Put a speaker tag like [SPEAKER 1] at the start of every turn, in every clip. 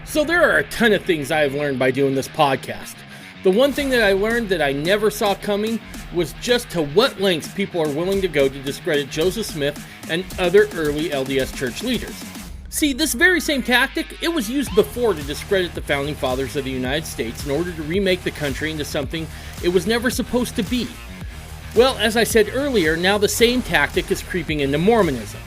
[SPEAKER 1] So there are a ton of things I have learned by doing this podcast. The one thing that I learned that I never saw coming was just to what lengths people are willing to go to discredit Joseph Smith and other early LDS church leaders. See, this very same tactic, it was used before to discredit the founding fathers of the United States in order to remake the country into something it was never supposed to be. Well, as I said earlier, now the same tactic is creeping into Mormonism.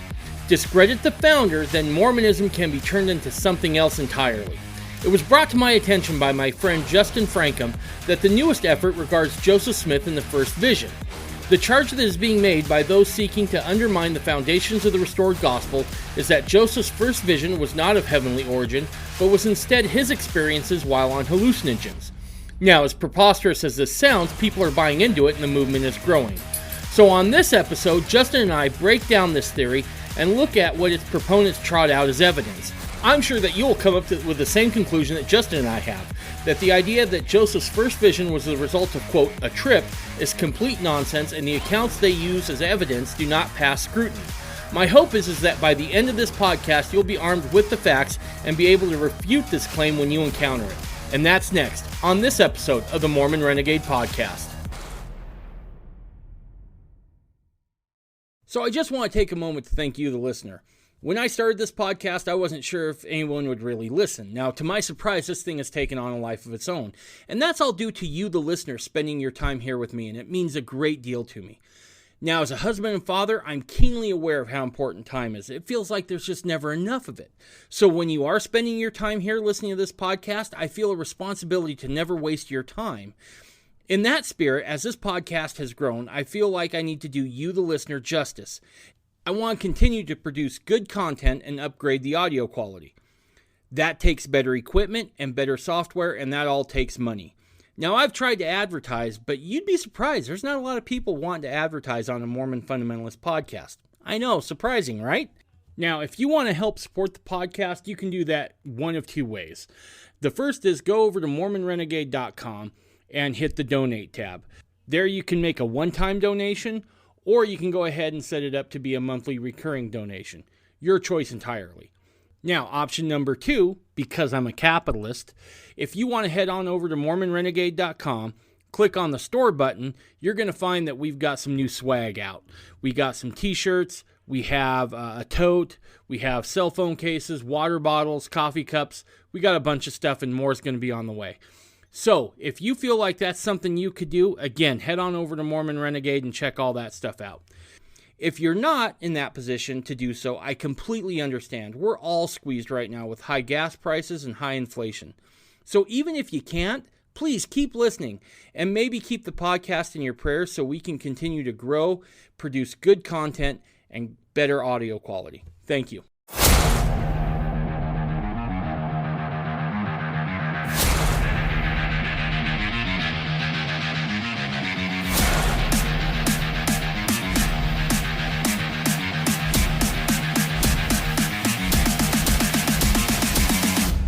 [SPEAKER 1] Discredit the founder, then Mormonism can be turned into something else entirely. It was brought to my attention by my friend Justin Francom that the newest effort regards Joseph Smith and the first vision. The charge that is being made by those seeking to undermine the foundations of the restored gospel is that Joseph's first vision was not of heavenly origin, but was instead his experiences while on hallucinogens. Now, as preposterous as this sounds, people are buying into it and the movement is growing. So on this episode, Justin and I break down this theory and look at what its proponents trot out as evidence. I'm sure that you'll come up with the same conclusion that Justin and I have, that the idea that Joseph's first vision was the result of, quote, a trip is complete nonsense and the accounts they use as evidence do not pass scrutiny. My hope is that by the end of this podcast, you'll be armed with the facts and be able to refute this claim when you encounter it. And that's next on this episode of the Mormon Renegade Podcast. So I just want to take a moment to thank you, the listener. When I started this podcast, I wasn't sure if anyone would really listen. Now, to my surprise, this thing has taken on a life of its own. And that's all due to you, the listener, spending your time here with me, and it means a great deal to me. Now, as a husband and father, I'm keenly aware of how important time is. It feels like there's just never enough of it. So when you are spending your time here listening to this podcast, I feel a responsibility to never waste your time. In that spirit, as this podcast has grown, I feel like I need to do you, the listener, justice. I want to continue to produce good content and upgrade the audio quality. That takes better equipment and better software, and that all takes money. Now, I've tried to advertise, but you'd be surprised. There's not a lot of people wanting to advertise on a Mormon Fundamentalist podcast. I know, surprising, right? Now, if you want to help support the podcast, you can do that one of two ways. The first is go over to MormonRenegade.com and hit the donate tab. There you can make a one-time donation, or you can go ahead and set it up to be a monthly recurring donation. Your choice entirely. Now, option number two, because I'm a capitalist, if you want to head on over to MormonRenegade.com, click on the store button, you're going to find that we've got some new swag out. We got some t-shirts, we have a tote, we have cell phone cases, water bottles, coffee cups. We got a bunch of stuff and more is going to be on the way. So, if you feel like that's something you could do, again, head on over to Mormon Renegade and check all that stuff out. If you're not in that position to do so, I completely understand. We're all squeezed right now with high gas prices and high inflation. So even if you can't, please keep listening and maybe keep the podcast in your prayers so we can continue to grow, produce good content, and better audio quality. Thank you.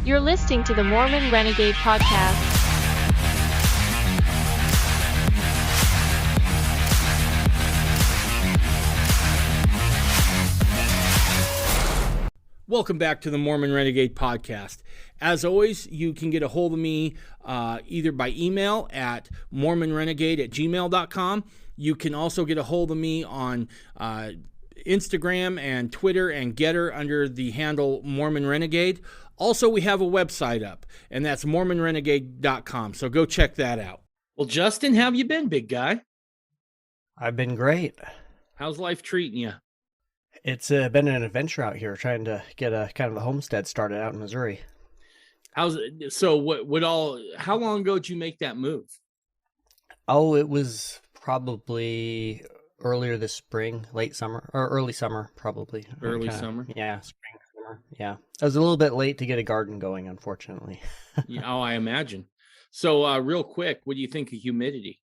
[SPEAKER 2] You're listening to the Mormon Renegade Podcast.
[SPEAKER 1] Welcome back to the Mormon Renegade Podcast. As always, you can get a hold of me either by email at mormonrenegade@gmail.com. You can also get a hold of me on Instagram and Twitter and Getter under the handle Mormon Renegade. Also, we have a website up, and that's mormonrenegade.com, so go check that out. Well, Justin, how have you been, big guy?
[SPEAKER 3] I've been great.
[SPEAKER 1] How's life treating you?
[SPEAKER 3] It's been an adventure out here trying to get a kind of a homestead started out in Missouri.
[SPEAKER 1] How long ago did you make that move?
[SPEAKER 3] Oh, it was probably earlier this spring, late summer, or early summer, probably.
[SPEAKER 1] Summer?
[SPEAKER 3] Yeah, spring, summer. Yeah. I was a little bit late to get a garden going, unfortunately.
[SPEAKER 1] Yeah, I imagine. So, real quick, what do you think of humidity?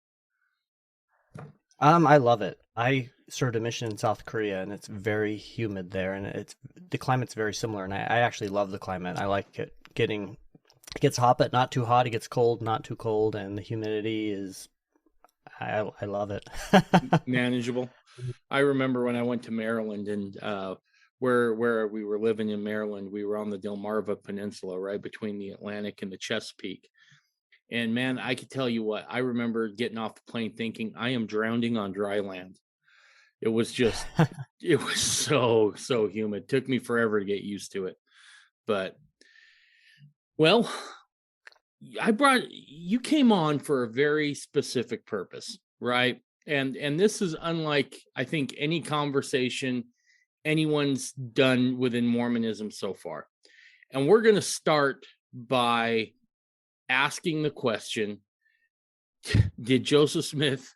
[SPEAKER 3] I love it. I served a mission in South Korea, and it's very humid there, and the climate's very similar, and I actually love the climate. I like it it gets hot, but not too hot. It gets cold, not too cold, and the humidity is, I love it.
[SPEAKER 1] Manageable. I remember when I went to Maryland, and where we were living in Maryland, we were on the Delmarva Peninsula, right between the Atlantic and the Chesapeake. And man, I could tell you what, I remember getting off the plane thinking, I am drowning on dry land. It was just, it was so humid. It took me forever to get used to it. But, well, you came on for a very specific purpose, right? And this is unlike, I think, any conversation anyone's done within Mormonism so far. And we're going to start by asking the question, did Joseph Smith,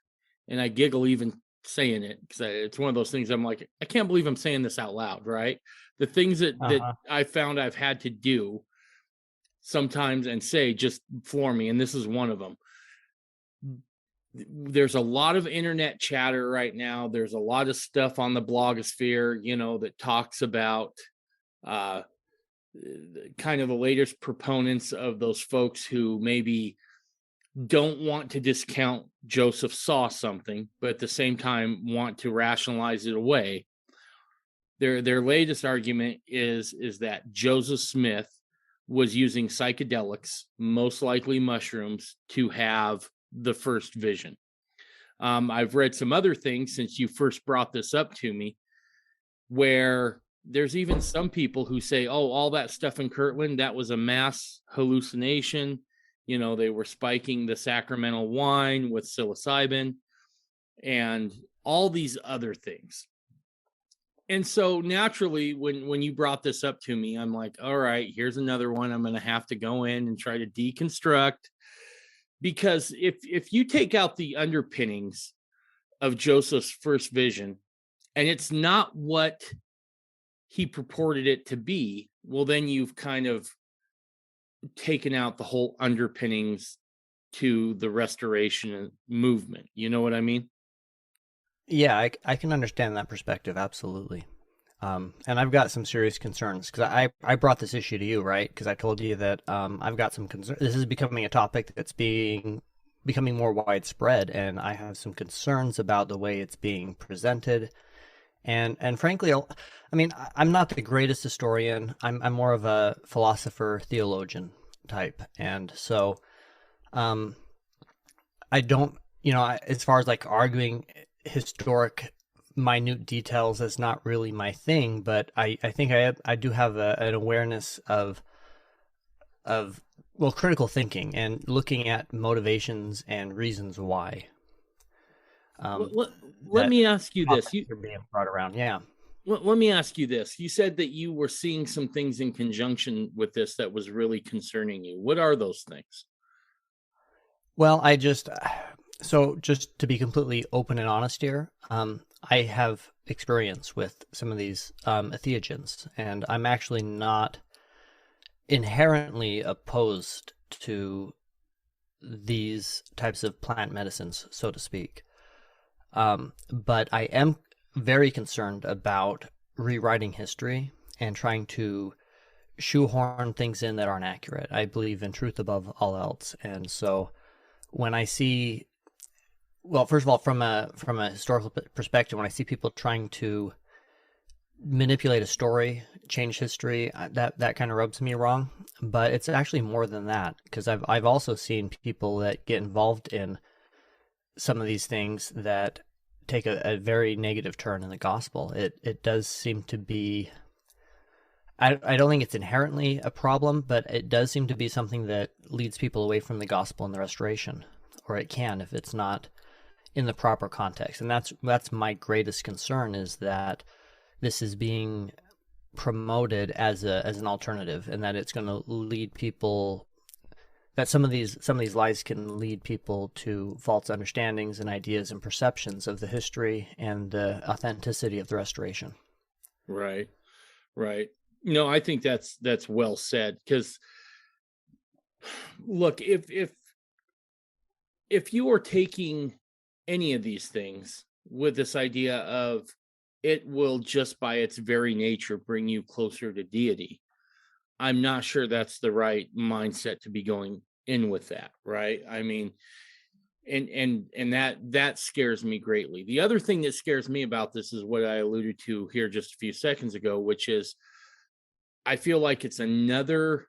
[SPEAKER 1] and I giggle even saying it because it's one of those things I'm like, I can't believe I'm saying this out loud, right? The things that I found I've had to do sometimes and say just floor me, and this is one of them. There's a lot of internet chatter right now. There's a lot of stuff on the blogosphere, that talks about kind of the latest proponents of those folks who maybe don't want to discount Joseph saw something, but at the same time want to rationalize it away. Their latest argument is that Joseph Smith was using psychedelics, most likely mushrooms, to have the first vision. I've read some other things since you first brought this up to me, where there's even some people who say, oh, all that stuff in Kirtland, that was a mass hallucination. They were spiking the sacramental wine with psilocybin and all these other things. And so naturally, when you brought this up to me, I'm like, all right, here's another one I'm going to have to go in and try to deconstruct. Because if you take out the underpinnings of Joseph's first vision, and it's not what he purported it to be, well, then you've kind of taken out the whole underpinnings to the restoration movement. You know what I mean?
[SPEAKER 3] Yeah, I can understand that perspective, absolutely. And I've got some serious concerns because I brought this issue to you, right? Because I told you that I've got some concerns. This is becoming a topic that's becoming more widespread, and I have some concerns about the way it's being presented. And frankly, I'm not the greatest historian. I'm more of a philosopher, theologian type, and so I don't, as far as like arguing historic minute details is not really my thing, but I think I do have an awareness of critical thinking and looking at motivations and reasons why.
[SPEAKER 1] Let me ask you this.
[SPEAKER 3] You're being brought around, yeah.
[SPEAKER 1] Let me ask you this. You said that you were seeing some things in conjunction with this that was really concerning you. What are those things?
[SPEAKER 3] Well, so just to be completely open and honest here, I have experience with some of these entheogens, and I'm actually not inherently opposed to these types of plant medicines, so to speak. But I am very concerned about rewriting history and trying to shoehorn things in that aren't accurate. I believe in truth above all else, and so when I see, well, first of all, from a historical perspective, when I see people trying to manipulate a story, change history, that kind of rubs me wrong. But it's actually more than that, because I've also seen people that get involved in some of these things that take a very negative turn in the gospel. It does seem to be, I don't think it's inherently a problem, but it does seem to be something that leads people away from the gospel and the restoration, or it can if it's not in the proper context. And that's my greatest concern, is that this is being promoted as an alternative, and that it's going to lead people, that some of these lies can lead people to false understandings and ideas and perceptions of the history and the authenticity of the restoration.
[SPEAKER 1] Right. No, I think that's well said, because look, if you are taking any of these things with this idea of it will just by its very nature bring you closer to deity, I'm not sure that's the right mindset to be going in with that, right? I mean, And that scares me greatly. The other thing that scares me about this is what I alluded to here just a few seconds ago, which is I feel like it's another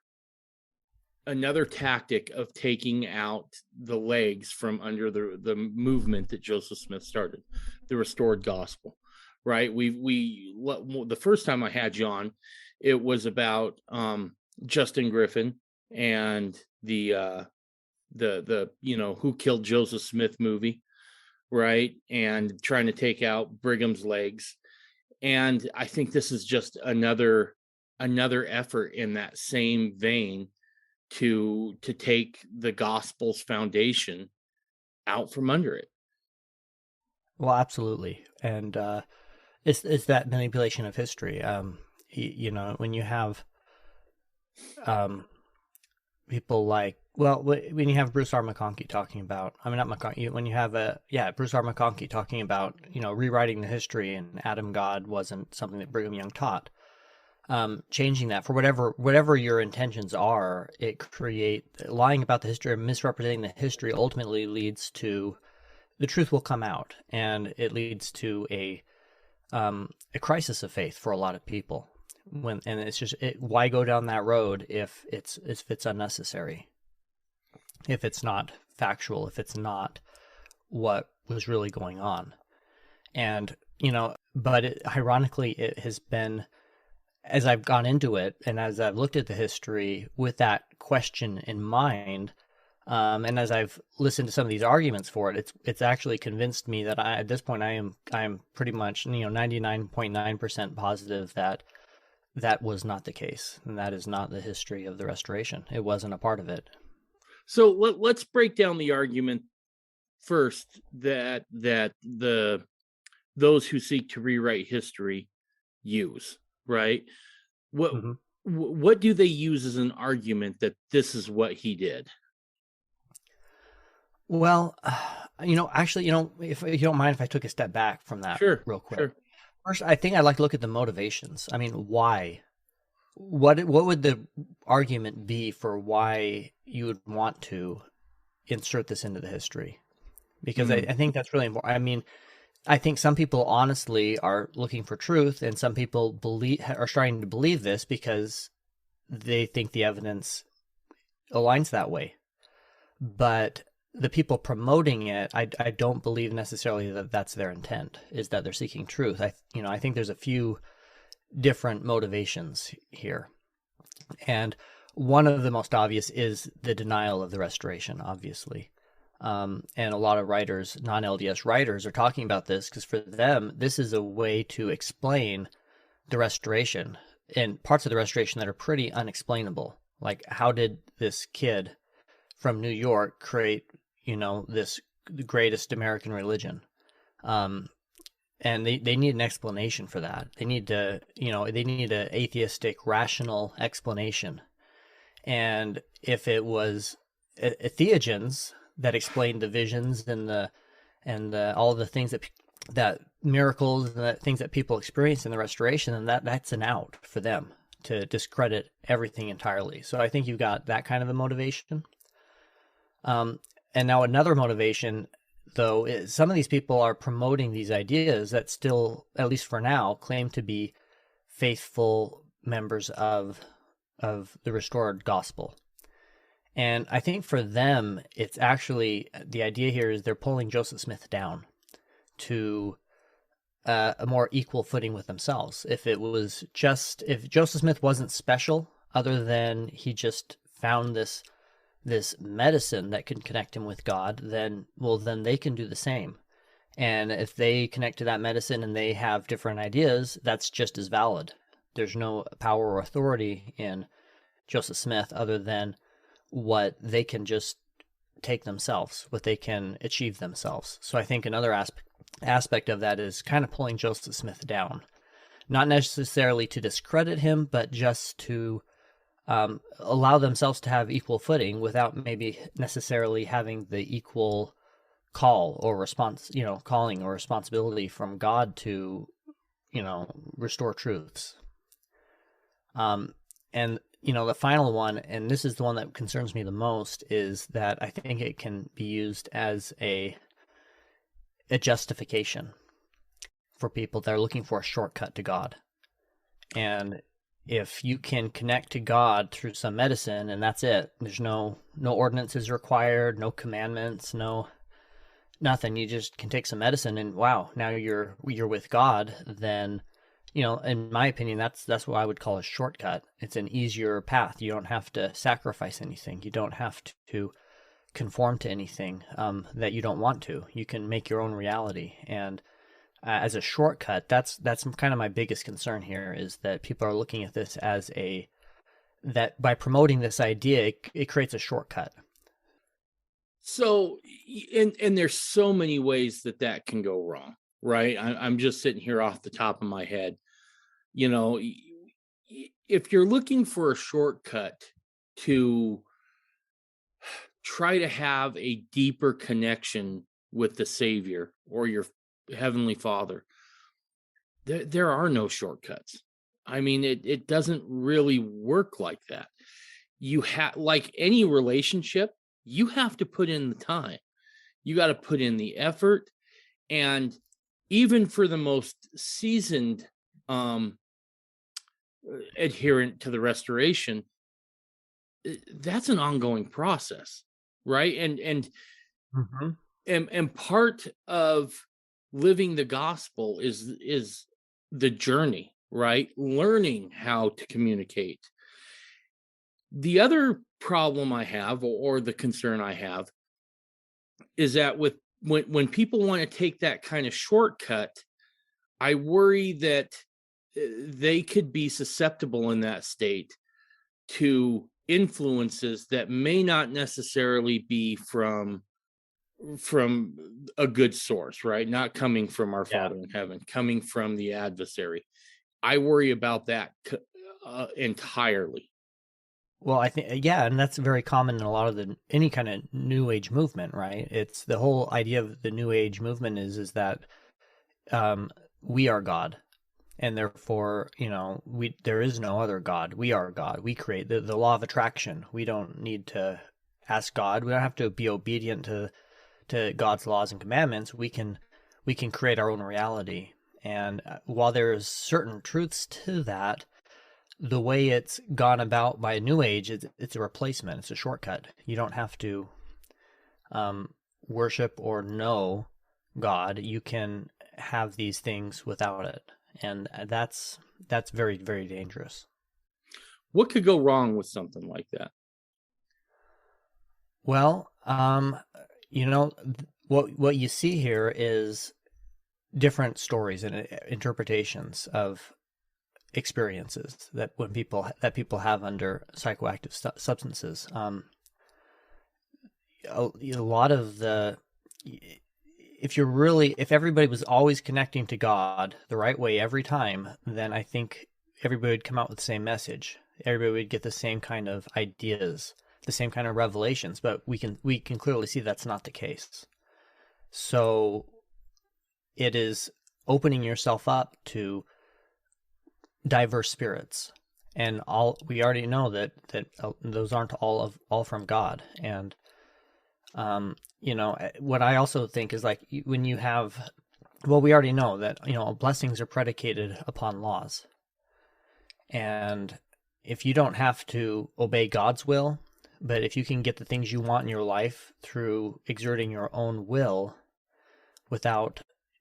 [SPEAKER 1] tactic of taking out the legs from under the movement that Joseph Smith started, the restored gospel, right? The first time I had you on, it was about Justin Griffin and the Who Killed Joseph Smith movie, right? And trying to take out Brigham's legs. And I think this is just another effort in that same vein to take the gospel's foundation out from under it.
[SPEAKER 3] Well, absolutely. And it's that manipulation of history. When you have people like, well, when you have Bruce R. McConkie talking about, I mean, not McConkie, when you have Bruce R. McConkie talking about, rewriting the history, and Adam God wasn't something that Brigham Young taught. Changing that for whatever your intentions are, lying about the history or misrepresenting the history ultimately leads to the truth will come out, and it leads to a crisis of faith for a lot of people. And it's just, why go down that road if it's unnecessary, if it's not factual, if it's not what was really going on. And but ironically, it has been, as I've gone into it and as I've looked at the history with that question in mind, and as I've listened to some of these arguments for it, it's actually convinced me that at this point I am pretty much 99.9% positive that was not the case, and that is not the history of the Restoration. It wasn't a part of it.
[SPEAKER 1] So let's break down the argument first that those who seek to rewrite history use, right? What do they use as an argument that this is what he did?
[SPEAKER 3] Well, actually, if you don't mind if I took a step back from that real quick. Sure. First, I think I'd like to look at the motivations. I mean, why? What would the argument be for why you would want to insert this into the history? Because I think that's really important. I mean, I think some people honestly are looking for truth, and some people are starting to believe this because they think the evidence aligns that way. But the people promoting it, I don't believe necessarily that that's their intent, is that they're seeking truth. I think there's a few different motivations here. And one of the most obvious is the denial of the Restoration, obviously. And a lot of writers, non-LDS writers, are talking about this because for them, this is a way to explain the Restoration and parts of the Restoration that are pretty unexplainable. Like, how did this kid from New York create, the greatest American religion? And they need an explanation for that. They need an atheistic, rational explanation. And if it was theogens that explained the visions and all the things that miracles and the things that people experience in the Restoration, and that's an out for them to discredit everything entirely. So I think you've got that kind of a motivation. And now another motivation, though, is some of these people are promoting these ideas that still, at least for now, claim to be faithful members of the restored gospel. And I think for them, it's actually, the idea here is they're pulling Joseph Smith down to a more equal footing with themselves. If Joseph Smith wasn't special, other than he just found this medicine that could connect him with God, then they can do the same. And if they connect to that medicine and they have different ideas, that's just as valid. There's no power or authority in Joseph Smith other than what they can just take themselves, what they can achieve themselves. So I think another aspect of that is kind of pulling Joseph Smith down, not necessarily to discredit him, but just to allow themselves to have equal footing without maybe necessarily having the equal call or response, calling or responsibility from God to, restore truths. And the final one, and this is the one that concerns me the most, is that I think it can be used as a justification for people that are looking for a shortcut to God. And if you can connect to God through some medicine and that's it, there's no ordinances required, no commandments, no nothing. You just can take some medicine and wow, now you're with God, then in my opinion, that's what I would call a shortcut. It's an easier path. You don't have to sacrifice anything. You don't have to conform to anything that you don't want to. You can make your own reality. And as a shortcut, that's kind of my biggest concern here, is that people are looking at this as that by promoting this idea, it creates a shortcut.
[SPEAKER 1] So, and there's so many ways that can go wrong, right? I'm just sitting here off the top of my head. If you're looking for a shortcut to try to have a deeper connection with the Savior or your Heavenly Father, there are no shortcuts. I mean, it doesn't really work like that. You have, like any relationship, you have to put in the time. You got to put in the effort. And even for the most seasoned adherent to the restoration, that's an ongoing process, right? And part of living the gospel is the journey, right? Learning how to communicate. The other problem I have, or the concern I have, is that when people want to take that kind of shortcut, I worry that they could be susceptible in that state to influences that may not necessarily be from a good source, right? Not coming from our Father in heaven, coming from the adversary. I worry about that entirely.
[SPEAKER 3] Well, I think, and that's very common in a lot of any kind of New Age movement, right? It's the whole idea of the New Age movement is that we are God, and therefore, there is no other God. We are God. We create the law of attraction. We don't need to ask God. We don't have to be obedient to God's laws and commandments. We can create our own reality. And while there's certain truths to that, the way it's gone about by New Age, it's a replacement. It's a shortcut. You don't have to worship or know God. You can have these things without it, and that's very, very dangerous.
[SPEAKER 1] What could go wrong with something like that?
[SPEAKER 3] Well, what you see here is different stories and interpretations of experiences that people have under psychoactive substances. A lot of if everybody was always connecting to God the right way every time, then I think everybody would come out with the same message. Everybody would get the same kind of ideas, the same kind of revelations, but we can clearly see that's not the case. So it is opening yourself up to diverse spirits, and we already know that those aren't all from God. And what I also think is, like, when you have, we already know that blessings are predicated upon laws, and if you don't have to obey God's will, but if you can get the things you want in your life through exerting your own will, without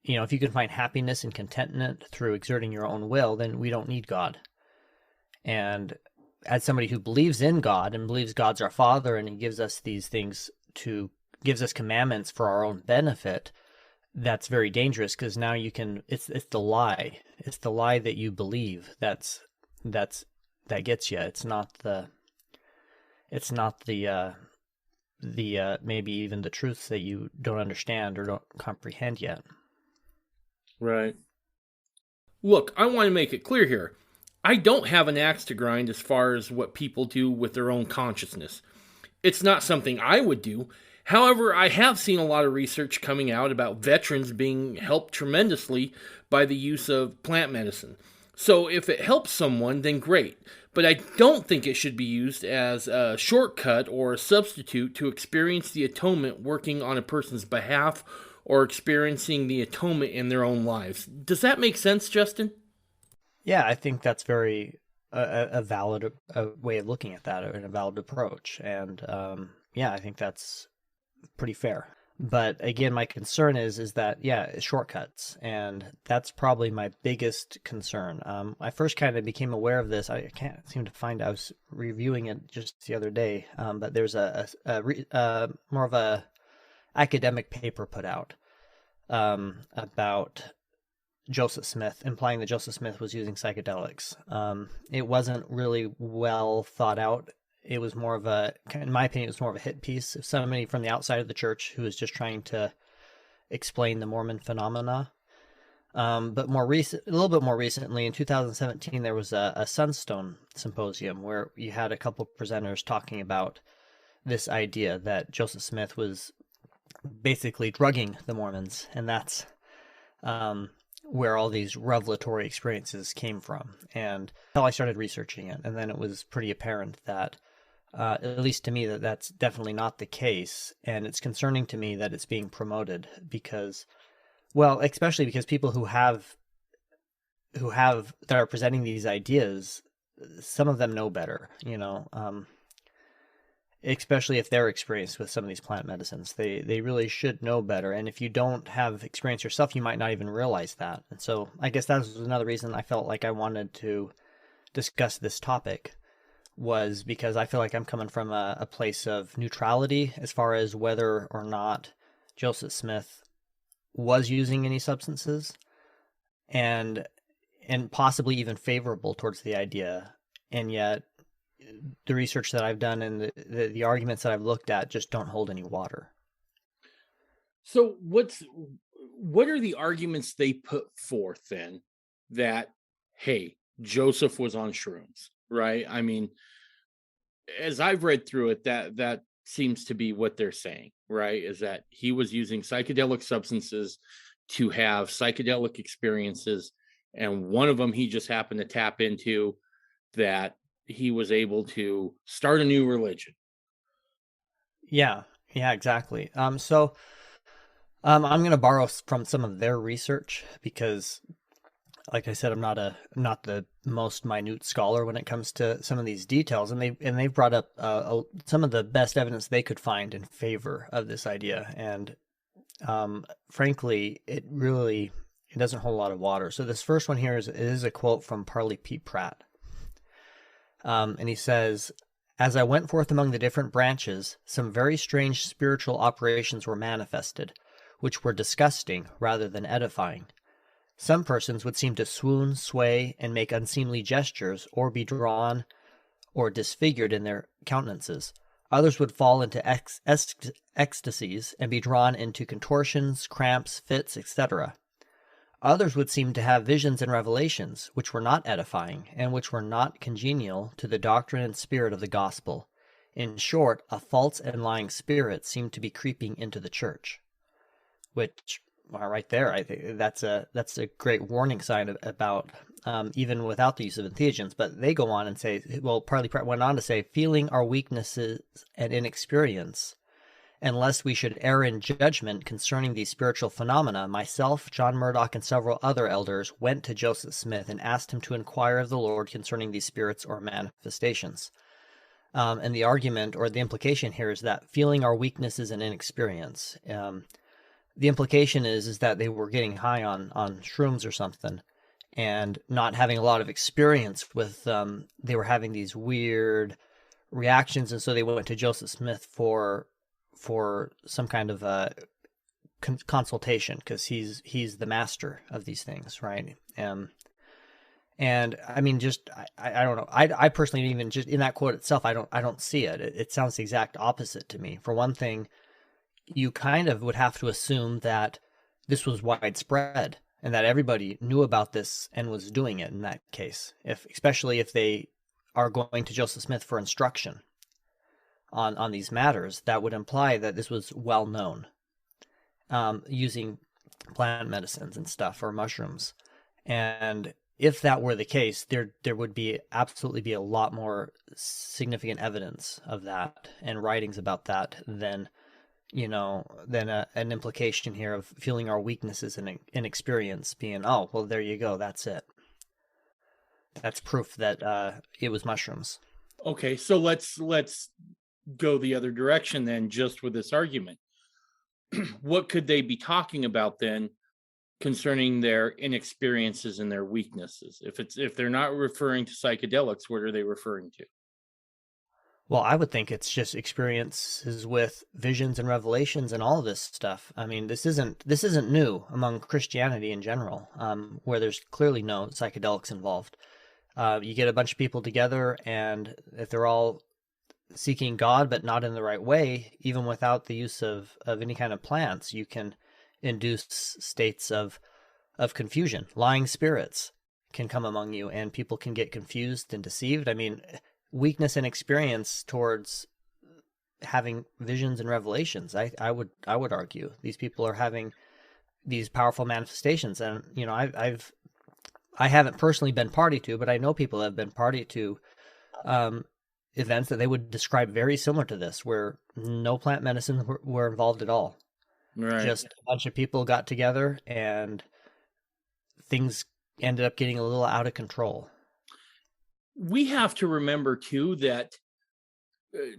[SPEAKER 3] if you can find happiness and contentment through exerting your own will, then we don't need God. And as somebody who believes in God and believes God's our Father and He gives us these things gives us commandments for our own benefit, that's very dangerous, because now it's the lie. It's the lie that you believe that gets you. It's not the maybe even the truths that you don't understand or don't comprehend yet.
[SPEAKER 1] Right. Look, I want to make it clear here. I don't have an axe to grind as far as what people do with their own consciousness. It's not something I would do. However, I have seen a lot of research coming out about veterans being helped tremendously by the use of plant medicine. So if it helps someone, then great. But I don't think it should be used as a shortcut or a substitute to experience the atonement working on a person's behalf or experiencing the atonement in their own lives. Does that make sense, Justin?
[SPEAKER 3] Yeah, I think that's very a valid way of looking at that, and a valid approach. And yeah, I think that's pretty fair. But again, my concern is that, yeah, shortcuts. And that's probably my biggest concern. I first kind of became aware of this. I can't seem to find, I was reviewing it just the other day. But there's more of a academic paper put out about Joseph Smith, implying that Joseph Smith was using psychedelics. It wasn't really well thought out. It was more of in my opinion, it was more of a hit piece. Somebody from the outside of the church who was just trying to explain the Mormon phenomena. But a little bit more recently, in 2017, there was a Sunstone symposium where you had a couple of presenters talking about this idea that Joseph Smith was basically drugging the Mormons, and that's where all these revelatory experiences came from. And until I started researching it, and then it was pretty apparent that, at least to me, that that's definitely not the case. And it's concerning to me that it's being promoted because, well, especially because people who that are presenting these ideas, some of them know better, especially if they're experienced with some of these plant medicines. They really should know better. And if you don't have experience yourself, you might not even realize that. And so I guess that was another reason I felt like I wanted to discuss this topic, was because I feel like I'm coming from a place of neutrality as far as whether or not Joseph Smith was using any substances, and possibly even favorable towards the idea. And yet the research that I've done and the arguments that I've looked at just don't hold any water.
[SPEAKER 1] So what are the arguments they put forth then that, hey, Joseph was on shrooms, right? I mean, as I've read through it, that seems to be what they're saying, right? Is that he was using psychedelic substances to have psychedelic experiences, and one of them he just happened to tap into, that he was able to start a new religion.
[SPEAKER 3] Yeah, exactly. So I'm going to borrow from some of their research because, like I said, I'm not the most minute scholar when it comes to some of these details, and they've brought up some of the best evidence they could find in favor of this idea, and frankly, it doesn't hold a lot of water. So this first one here is a quote from Parley P. Pratt, and he says, "As I went forth among the different branches, some very strange spiritual operations were manifested, which were disgusting rather than edifying. Some persons would seem to swoon, sway, and make unseemly gestures, or be drawn or disfigured in their countenances. Others would fall into ecstasies and be drawn into contortions, cramps, fits, etc. Others would seem to have visions and revelations, which were not edifying, and which were not congenial to the doctrine and spirit of the gospel. In short, a false and lying spirit seemed to be creeping into the church." Which, well, right there, I think that's a great warning sign about even without the use of entheogens. But they go on and say, well, Parley Pratt went on to say, "Feeling our weaknesses and inexperience, and lest we should err in judgment concerning these spiritual phenomena, myself, John Murdoch, and several other elders went to Joseph Smith and asked him to inquire of the Lord concerning these spirits or manifestations." And the argument or the implication here is that feeling our weaknesses and inexperience. The implication is that they were getting high on shrooms or something, and not having a lot of experience with they were having these weird reactions, and so they went to Joseph Smith for some kind of a consultation, because he's the master of these things, right? And I mean, just I don't know. I personally, even just in that quote itself, I don't see it. It sounds the exact opposite to me. For one thing, you kind of would have to assume that this was widespread and that everybody knew about this and was doing it in that case, especially if they are going to Joseph Smith for instruction on these matters. That would imply that this was well known, using plant medicines and stuff, or mushrooms. And if that were the case, there would be absolutely be a lot more significant evidence of that and writings about that than an implication here of feeling our weaknesses and inexperience being, oh, well, there you go, that's it. That's proof that it was mushrooms.
[SPEAKER 1] Okay, so let's go the other direction then, just with this argument. What could they be talking about then concerning their inexperiences and their weaknesses? If they're not referring to psychedelics, what are they referring to?
[SPEAKER 3] Well, I would think it's just experiences with visions and revelations and all of this stuff. I mean, this isn't new among Christianity in general, where there's clearly no psychedelics involved. You get a bunch of people together, and if they're all seeking God but not in the right way, even without the use of any kind of plants, you can induce states of confusion. Lying spirits can come among you, and people can get confused and deceived. I mean, weakness and experience towards having visions and revelations. I would argue these people are having these powerful manifestations, and I haven't personally been party to, but I know people have been party to events that they would describe very similar to this, where no plant medicine were involved at all.
[SPEAKER 1] Right.
[SPEAKER 3] Just a bunch of people got together and things ended up getting a little out of control.
[SPEAKER 1] We have to remember too that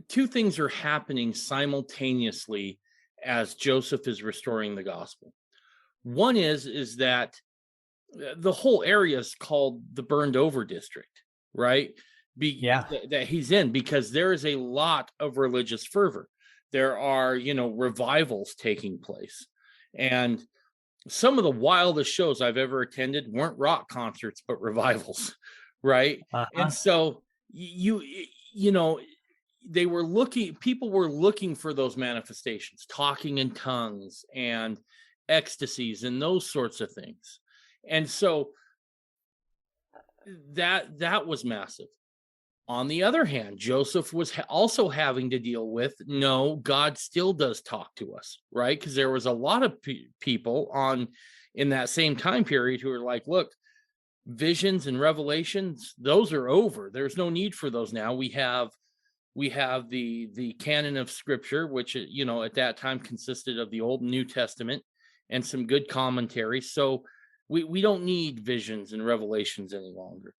[SPEAKER 1] two things are happening simultaneously as Joseph is restoring the gospel. One is that the whole area is called the burned over district, right? That he's in, because there is a lot of religious fervor. There are, revivals taking place. And some of the wildest shows I've ever attended weren't rock concerts, but revivals, right? Uh-huh. And so people were looking for those manifestations, talking in tongues and ecstasies and those sorts of things. And so that was massive. On the other hand, Joseph was also having to deal with, no, God still does talk to us, right? Because there was a lot of people in that same time period who were like, look, visions and revelations, those are over. There's no need for those now. We have the canon of scripture, which, at that time consisted of the Old and New Testament and some good commentary. So we don't need visions and revelations any longer.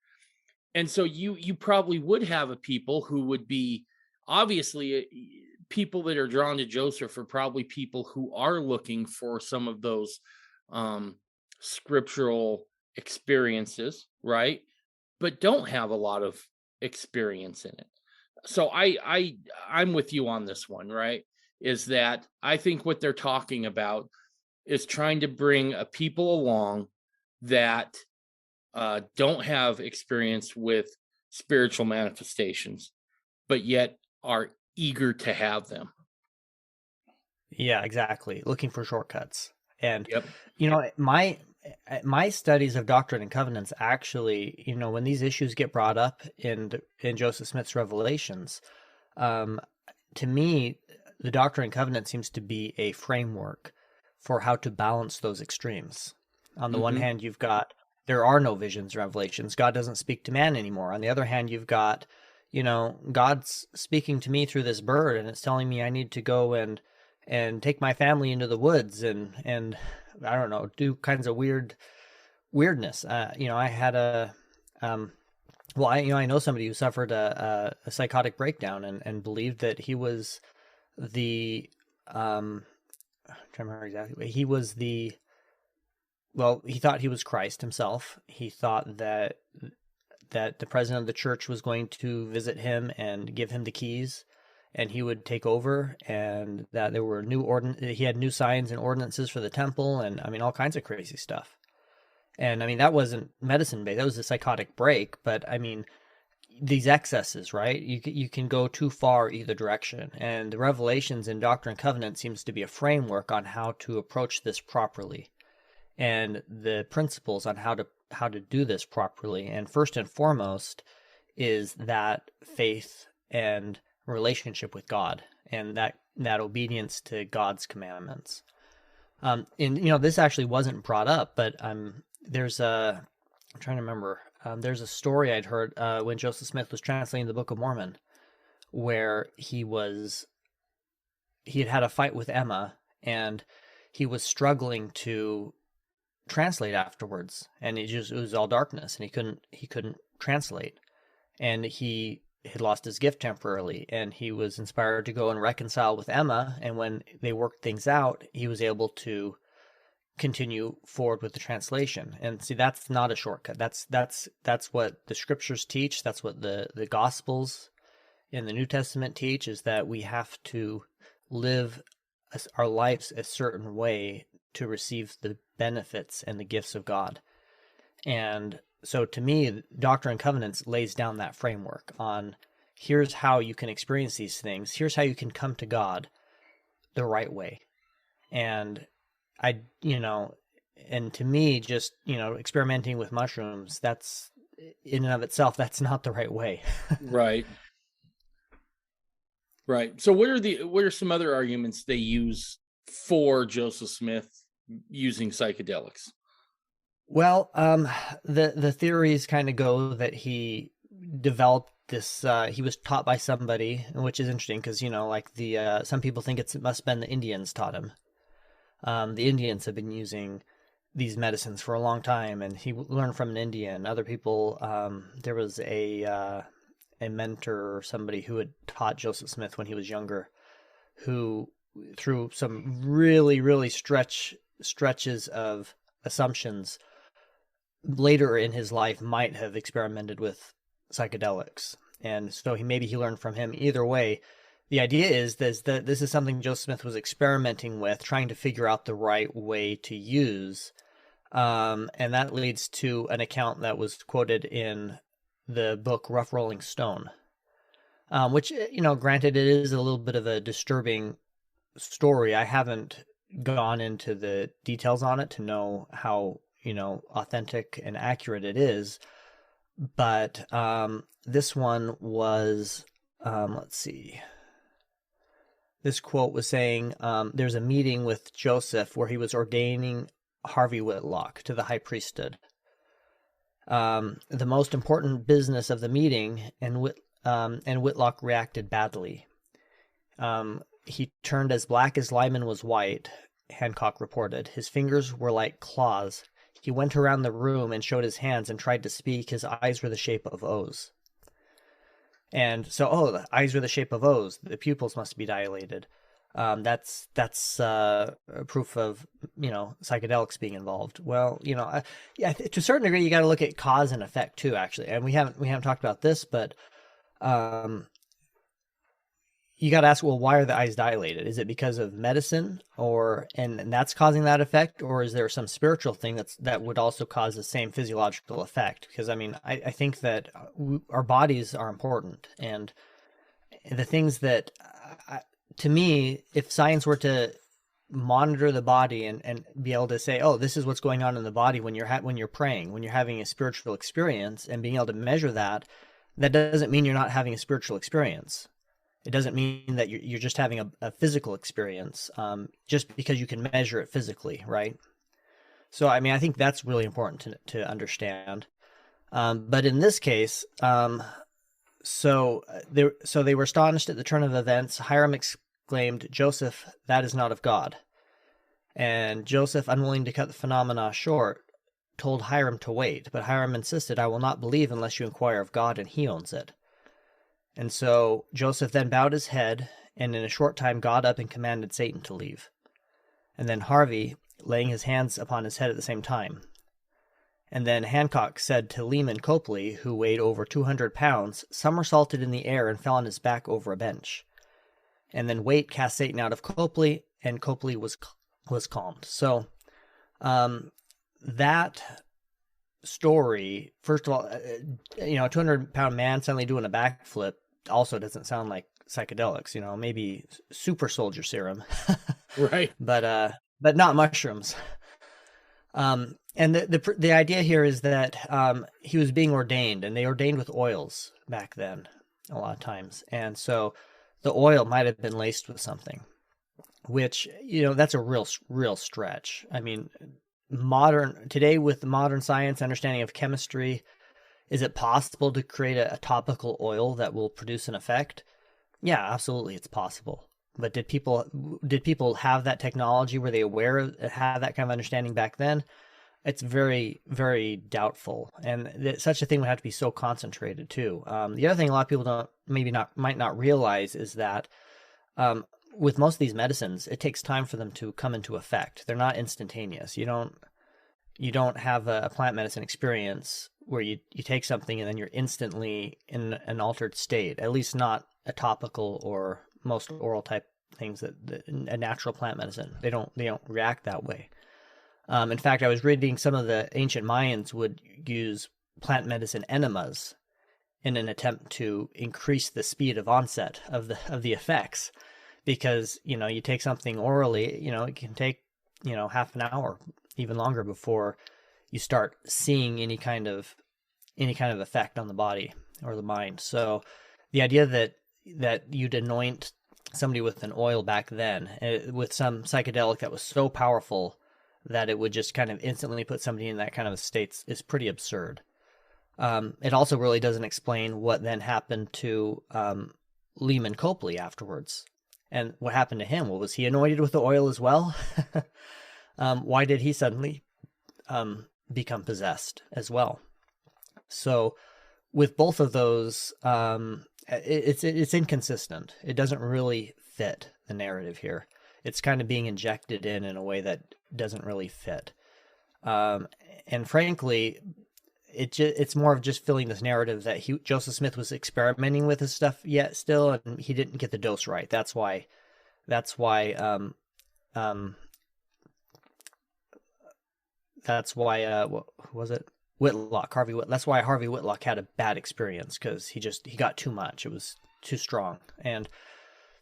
[SPEAKER 1] And so you probably would have a people who would be, obviously, people that are drawn to Joseph are probably people who are looking for some of those scriptural experiences, right? But don't have a lot of experience in it. So I'm with you on this one, right? Is that I think what they're talking about is trying to bring a people along that don't have experience with spiritual manifestations, but yet are eager to have them.
[SPEAKER 3] Yeah, exactly. Looking for shortcuts. And,
[SPEAKER 1] yep.
[SPEAKER 3] My studies of Doctrine and Covenants actually, when these issues get brought up in Joseph Smith's Revelations, to me, the Doctrine and Covenants seems to be a framework for how to balance those extremes. On the one hand, you've got, there are no visions, revelations. God doesn't speak to man anymore. On the other hand, you've got, God's speaking to me through this bird, and it's telling me I need to go and take my family into the woods and I don't know, do kinds of weirdness. I had I know somebody who suffered a psychotic breakdown and believed that he was the, I'm trying to remember exactly, he was the, well, he thought he was Christ himself. He thought that the president of the church was going to visit him and give him the keys, and he would take over, and that there were he had new signs and ordinances for the temple, and all kinds of crazy stuff. And that wasn't medicine based; that was a psychotic break. But these excesses, right? You can go too far either direction, and the Revelations in Doctrine and Covenant seems to be a framework on how to approach this properly, and the principles on how to do this properly. And first and foremost is that faith and relationship with God, and that obedience to God's commandments. This actually wasn't brought up, but there's a I'm trying to remember. There's a story I'd heard when Joseph Smith was translating the Book of Mormon, where he had had a fight with Emma, and he was struggling to translate afterwards, and it was all darkness, and he couldn't translate, and he had lost his gift temporarily, and he was inspired to go and reconcile with Emma, and when they worked things out, he was able to continue forward with the translation. And see, that's not a shortcut. That's what the scriptures teach. That's what the gospels in the New Testament teach, is that we have to live our lives a certain way to receive the benefits and the gifts of God. And so to me, Doctrine and Covenants lays down that framework on, here's how you can experience these things. Here's how you can come to God the right way. And and to me, just, experimenting with mushrooms, that's in and of itself, that's not the right way.
[SPEAKER 1] Right. Right. So what are some other arguments they use for Joseph Smith using psychedelics?
[SPEAKER 3] Well, the theories kind of go that he developed this, he was taught by somebody, which is interesting because, like some people think it must have been the Indians taught him. The Indians have been using these medicines for a long time, and he learned from an Indian. Other people, there was a mentor or somebody who had taught Joseph Smith when he was younger, who through some really, really stretches of assumptions later in his life might have experimented with psychedelics. And so maybe he learned from him. Either way, the idea is that this is something Joseph Smith was experimenting with, trying to figure out the right way to use. And that leads to an account that was quoted in the book Rough Rolling Stone, which, granted, it is a little bit of a disturbing story. I haven't gone into the details on it to know how, authentic and accurate it is. But this one was, let's see. This quote was saying, there's a meeting with Joseph where he was ordaining Harvey Whitlock to the high priesthood. The most important business of the meeting, and Whitlock reacted badly. He turned as black as Lyman was white, Hancock reported. His fingers were like claws. He went around the room and showed his hands and tried to speak. His eyes were the shape of O's. And so, the eyes were the shape of O's. The pupils must be dilated. That's proof of, psychedelics being involved. Well, to a certain degree, you got to look at cause and effect too, actually. And we haven't talked about this, but you got to ask, well, why are the eyes dilated? Is it because of medicine, and that's causing that effect, or is there some spiritual thing that would also cause the same physiological effect? Because I think that our bodies are important, and the things that, to me, if science were to monitor the body and be able to say, oh, this is what's going on in the body when you're praying, when you're having a spiritual experience, and being able to measure that doesn't mean you're not having a spiritual experience. It doesn't mean that you're just having a physical experience, just because you can measure it physically, right? So, I think that's really important to understand. But in this case, so they were astonished at the turn of events. Hiram exclaimed, "Joseph, that is not of God." And Joseph, unwilling to cut the phenomena short, told Hiram to wait. But Hiram insisted, "I will not believe unless you inquire of God, and he owns it." And so Joseph then bowed his head, and in a short time got up and commanded Satan to leave. And then Harvey, laying his hands upon his head at the same time. And then Hancock said to Lehman Copley, who weighed over 200 pounds, somersaulted in the air and fell on his back over a bench. And then Waite cast Satan out of Copley, and Copley was calmed. So that story, first of all, a 200-pound man suddenly doing a backflip also doesn't sound like psychedelics. Maybe super soldier serum,
[SPEAKER 1] Right?
[SPEAKER 3] But not mushrooms. And the idea here is that he was being ordained, and they ordained with oils back then a lot of times, and so the oil might have been laced with something, which that's a real stretch. today with the modern science understanding of chemistry, is it possible to create a topical oil that will produce an effect? Yeah, absolutely, it's possible. But did people have that technology? Were they aware of have that kind of understanding back then? It's very, very doubtful, and such a thing would have to be so concentrated too. The other thing a lot of people might not realize is that with most of these medicines, it takes time for them to come into effect. They're not instantaneous. You don't have a plant medicine experience where you take something and then you're instantly in an altered state. At least not a topical or most oral type things that a natural plant medicine. They don't react that way. In fact, I was reading some of the ancient Mayans would use plant medicine enemas in an attempt to increase the speed of onset of the effects, because you take something orally, it can take half an hour, even longer, before you start seeing any kind of effect on the body or the mind. So the idea that you'd anoint somebody with an oil back then with some psychedelic that was so powerful that it would just kind of instantly put somebody in that kind of a state is pretty absurd. It also really doesn't explain what then happened to Lehman Copley afterwards. And what happened to him? Well, was he anointed with the oil as well? Why did he suddenly become possessed as well? So with both of those, it's inconsistent. It doesn't really fit the narrative here. It's kind of being injected in a way that doesn't really fit. And frankly, it's more of just filling this narrative that Joseph Smith was experimenting with his stuff yet still, and he didn't get the dose right. That's why what was it? Whitlock, Harvey Whitlock. That's why Harvey Whitlock had a bad experience, because he got too much. It was too strong. And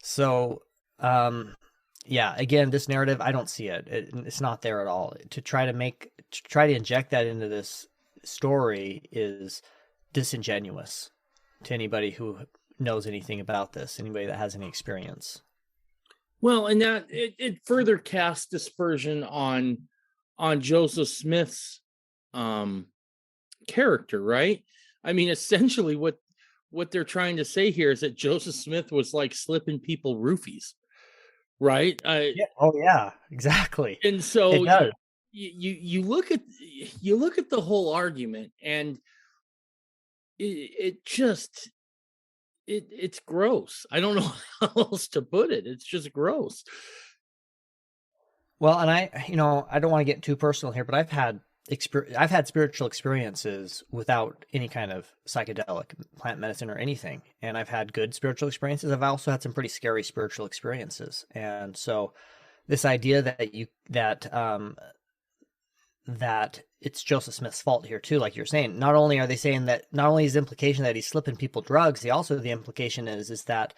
[SPEAKER 3] so, yeah, again, this narrative, I don't see it. It's not there at all. To try to inject that into this story is disingenuous to anybody who knows anything about this, anybody that has any experience.
[SPEAKER 1] Well, and that it further casts dispersion on Joseph Smith's character, right? I mean, essentially what they're trying to say here is that Joseph Smith was like slipping people roofies, right?
[SPEAKER 3] Yeah. Oh yeah, exactly.
[SPEAKER 1] And so
[SPEAKER 3] it does.
[SPEAKER 1] You look at the whole argument, and it's gross. I don't know how else to put it. It's just gross.
[SPEAKER 3] Well, and I don't want to get too personal here, but I've had spiritual experiences without any kind of psychedelic plant medicine or anything, and I've had good spiritual experiences. I've also had some pretty scary spiritual experiences, and so this idea that it's Joseph Smith's fault here too, like you're saying. Not only is the implication that he's slipping people drugs, the implication is that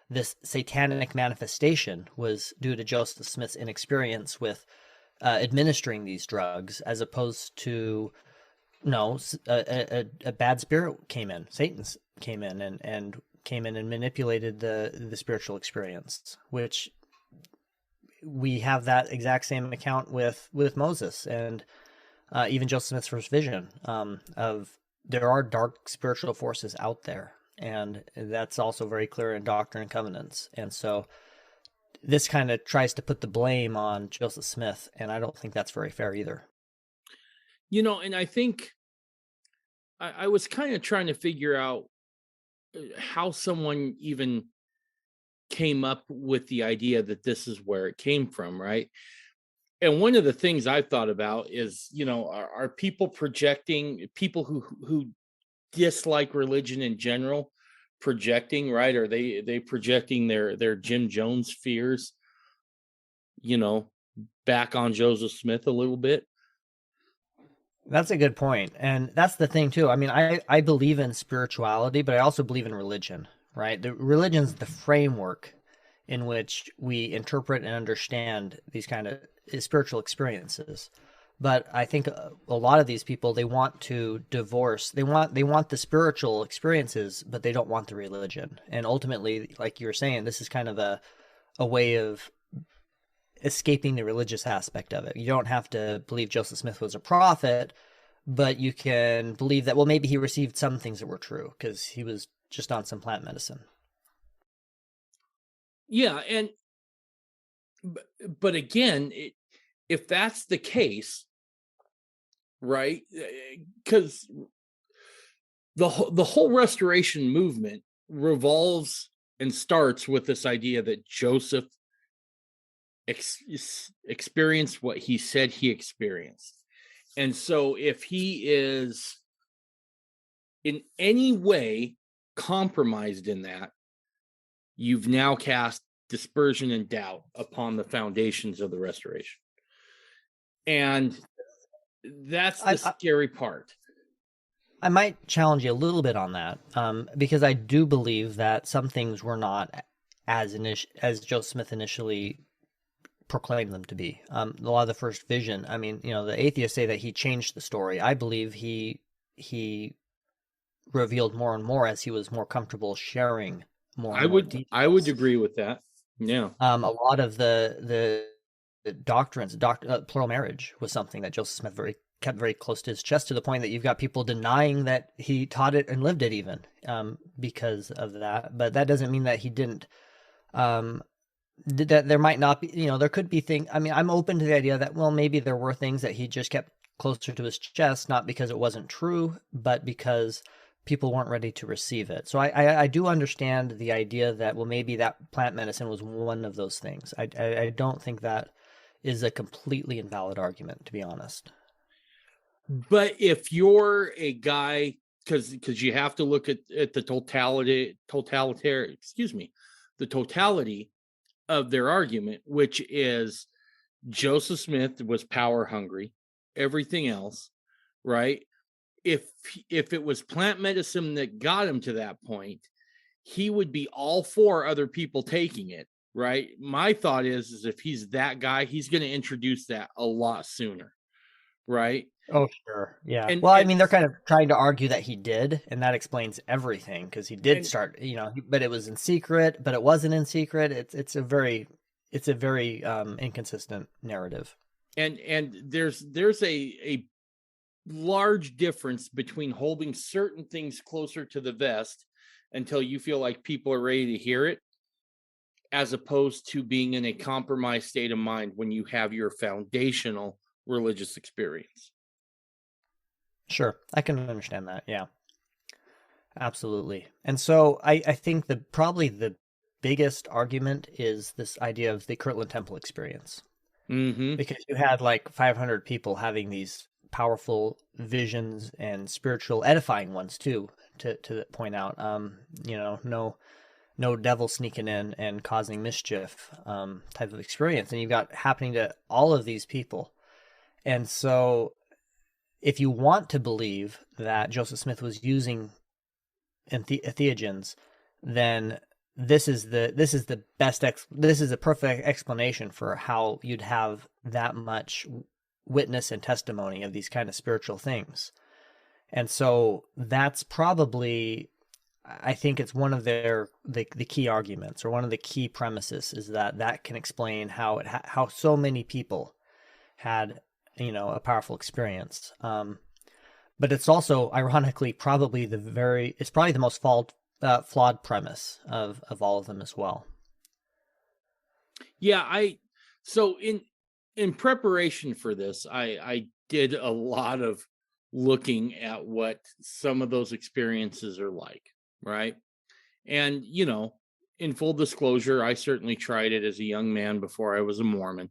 [SPEAKER 3] this satanic manifestation was due to Joseph Smith's inexperience with administering these drugs, as opposed to a bad spirit came in, Satan came in and manipulated the spiritual experience, which we have that exact same account with Moses and even Joseph Smith's first vision of there are dark spiritual forces out there, and that's also very clear in Doctrine and Covenants. And so this kind of tries to put the blame on Joseph Smith, and I don't think that's very fair either.
[SPEAKER 1] And I think I was kind of trying to figure out how someone even came up with the idea that this is where it came from, right? And one of the things I've thought about is, are people projecting, people who dislike religion in general, projecting, right? Are they projecting their Jim Jones fears, back on Joseph Smith a little bit?
[SPEAKER 3] That's a good point. And that's the thing too. I mean, I believe in spirituality, but I also believe in religion, right? The religion's the framework in which we interpret and understand these kind of spiritual experiences. But I think a lot of these people, they want to divorce. They want the spiritual experiences, but they don't want the religion. And ultimately, like you were saying, this is kind of a way of escaping the religious aspect of it. You don't have to believe Joseph Smith was a prophet, but you can believe that, well, maybe he received some things that were true because he was just on some plant medicine.
[SPEAKER 1] Yeah, and but again, if that's the case, right? Because the whole restoration movement revolves and starts with this idea that Joseph experienced what he said he experienced. And so if he is in any way compromised in that, you've now cast dispersion and doubt upon the foundations of the restoration. And that's the scary part.
[SPEAKER 3] I might challenge you a little bit on that, because I do believe that some things were not as Joseph Smith initially proclaimed them to be. A lot of the first vision, I mean, the atheists say that he changed the story. I believe he revealed more and more as he was more comfortable sharing more and more details.
[SPEAKER 1] I would agree with that. Yeah.
[SPEAKER 3] A lot of the doctrines, plural marriage was something that Joseph Smith kept very close to his chest, to the point that you've got people denying that he taught it and lived it even, because of that. But that doesn't mean that he didn't. That there might not be, there could be things. I mean, I'm open to the idea that, well, maybe there were things that he just kept closer to his chest, not because it wasn't true, but because people weren't ready to receive it. So I do understand the idea that, well, maybe that plant medicine was one of those things. I don't think that is a completely invalid argument, to be honest.
[SPEAKER 1] But if you're a guy, because you have to look at the totality of their argument, which is Joseph Smith was power hungry, everything else, right? If it was plant medicine that got him to that point, he would be all for other people taking it, right? My thought is if he's that guy, he's going to introduce that a lot sooner, right?
[SPEAKER 3] Oh, sure. Yeah. I mean, they're kind of trying to argue that he did, and that explains everything, because he did start, but it was in secret, but it wasn't in secret. It's a very inconsistent narrative.
[SPEAKER 1] And there's a large difference between holding certain things closer to the vest until you feel like people are ready to hear it, as opposed to being in a compromised state of mind when you have your foundational religious experience.
[SPEAKER 3] Sure, I can understand that. Yeah, absolutely. And so I think probably the biggest argument is this idea of the Kirtland Temple experience.
[SPEAKER 1] Mm-hmm.
[SPEAKER 3] Because you had like 500 people having these powerful visions and spiritual edifying ones too, to point out, no devil sneaking in and causing mischief, type of experience. And you've got happening to all of these people. And so if you want to believe that Joseph Smith was using entheogens, then this is the perfect explanation for how you'd have that much witness and testimony of these kind of spiritual things. And so that's probably, I think it's one of the key arguments, or one of the key premises, is that can explain how so many people had, a powerful experience. But it's also, ironically, probably the most flawed premise of all of them as well.
[SPEAKER 1] Yeah, so in preparation for this, I did a lot of looking at what some of those experiences are like, right? And, in full disclosure, I certainly tried it as a young man before I was a Mormon.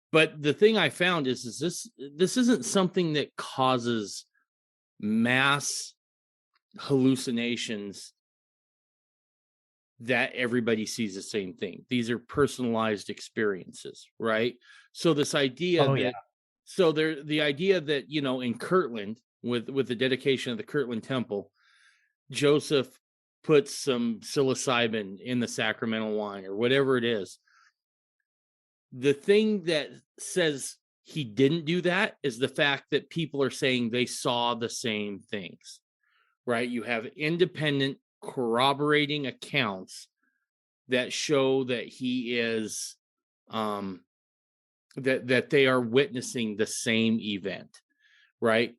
[SPEAKER 1] But the thing I found is this isn't something that causes mass hallucinations that everybody sees the same thing. These are personalized experiences, right? So this idea the idea that, in Kirtland, with the dedication of the Kirtland Temple, Joseph puts some psilocybin in the sacramental wine or whatever it is. The thing that says he didn't do that is the fact that people are saying they saw the same things, right? You have independent corroborating accounts that show that he is that they are witnessing the same event, right?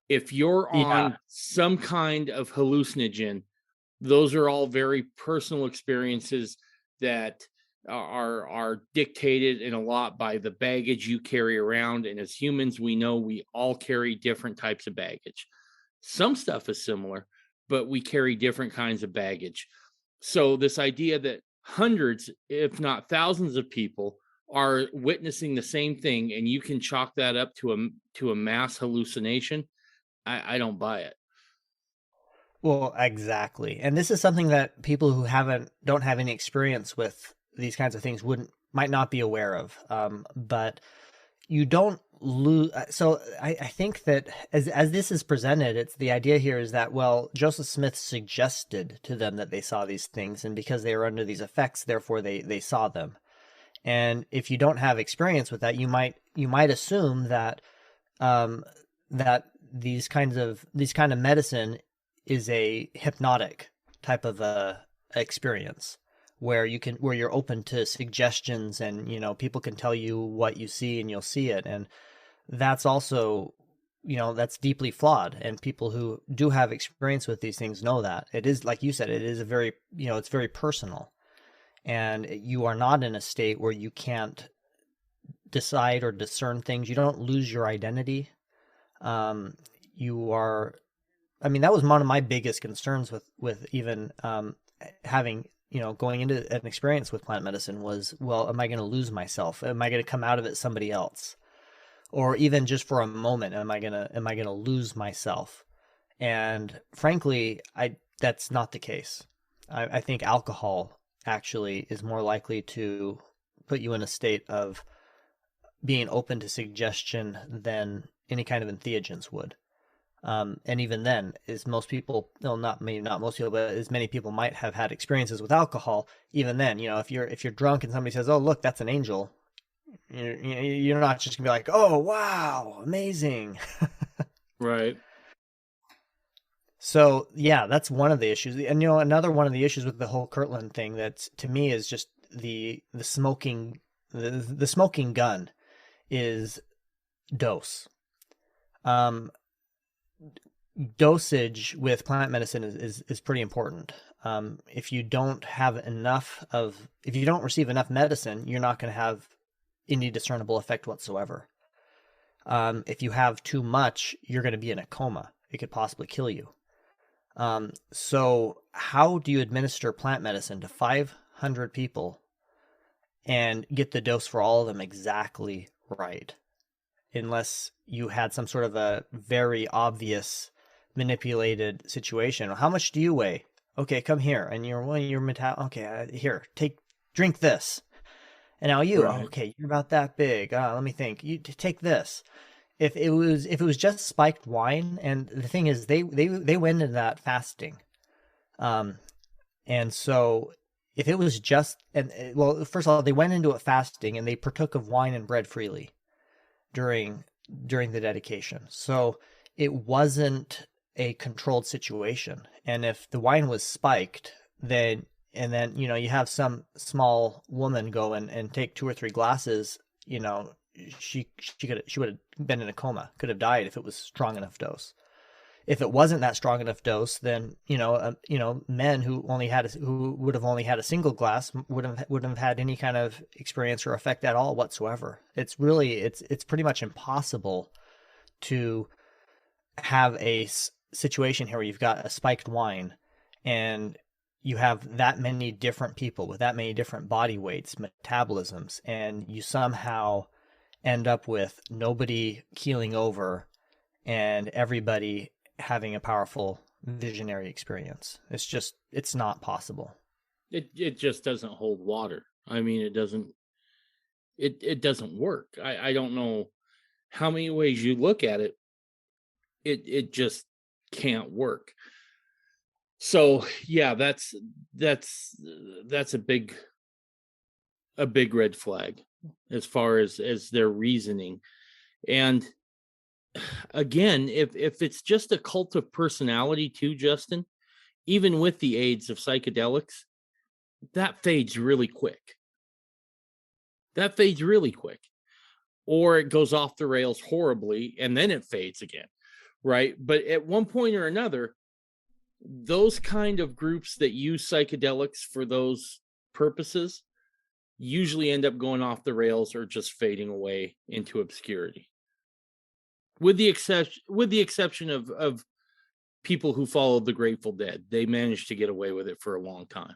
[SPEAKER 1] If you're
[SPEAKER 3] Yeah.
[SPEAKER 1] on some kind of hallucinogen, those are all very personal experiences that are dictated in a lot by the baggage you carry around. And as humans, we know we all carry different types of baggage. Some stuff is similar, but we carry different kinds of baggage. So this idea that hundreds, if not thousands of people are witnessing the same thing, and you can chalk that up to a mass hallucination, I don't buy it.
[SPEAKER 3] Well, exactly. And this is something that people who don't have any experience with these kinds of things might not be aware of. But you don't lose. So I think that as this is presented, it's the idea here is that, well, Joseph Smith suggested to them that they saw these things, and because they were under these effects, therefore they saw them. And if you don't have experience with that, you might assume that that these kind of medicine is a hypnotic type of experience where you're open to suggestions, and people can tell you what you see and you'll see it. And that's also, that's deeply flawed, and people who do have experience with these things know that it is, like you said, it is a very, it's very personal, and you are not in a state where you can't decide or discern things. You don't lose your identity. You are, I mean, that was one of my biggest concerns with even having, going into an experience with plant medicine was, well, am I going to lose myself? Am I going to come out of it somebody else? Or even just for a moment, am I going to lose myself? And frankly, that's not the case. I think alcohol actually is more likely to put you in a state of being open to suggestion than any kind of entheogens would. And even then, as most people, well, maybe not most people, but as many people might have had experiences with alcohol, even then, if you're drunk and somebody says, "Oh, look, that's an angel," you're not just gonna be like, "Oh, wow, amazing."
[SPEAKER 1] Right.
[SPEAKER 3] So yeah, that's one of the issues. And another one of the issues with the whole Kirtland thing, that to me is just the smoking gun is dose. Dosage with plant medicine is pretty important. If you don't receive enough medicine, you're not going to have any discernible effect whatsoever. If you have too much, you're going to be in a coma. It could possibly kill you. So how do you administer plant medicine to 500 people and get the dose for all of them exactly right? Unless you had some sort of a very obvious manipulated situation. How much do you weigh? Okay, come here. And okay, here, drink this. And now you,
[SPEAKER 1] Right.
[SPEAKER 3] okay, you're about that big. Let me think. You take this. If it was just spiked wine, and the thing is, they went into that fasting, and so if it was just, well, first of all, they went into it fasting, and they partook of wine and bread freely during the dedication. So it wasn't a controlled situation. And if the wine was spiked, then you have some small woman go and take 2 or 3 glasses, she would have been in a coma, could have died if it was strong enough dose. If it wasn't that strong enough dose, then men who would have only had a single glass wouldn't have had any kind of experience or effect at all whatsoever. It's pretty much impossible to have a situation here where you've got a spiked wine and you have that many different people with that many different body weights, metabolisms, and you somehow end up with nobody keeling over and everybody having a powerful visionary experience. It's not possible.
[SPEAKER 1] It just doesn't hold water. I mean, it doesn't work. I don't know how many ways you look at it. It just can't work. So yeah, that's a big red flag as far as their reasoning. And again, if it's just a cult of personality too, Justin, even with the aids of psychedelics, that fades really quick. or it goes off the rails horribly and then it fades again, right? But at one point or another, those kind of groups that use psychedelics for those purposes usually end up going off the rails or just fading away into obscurity. With the exception of people who followed the Grateful Dead. They managed to get away with it for a long time.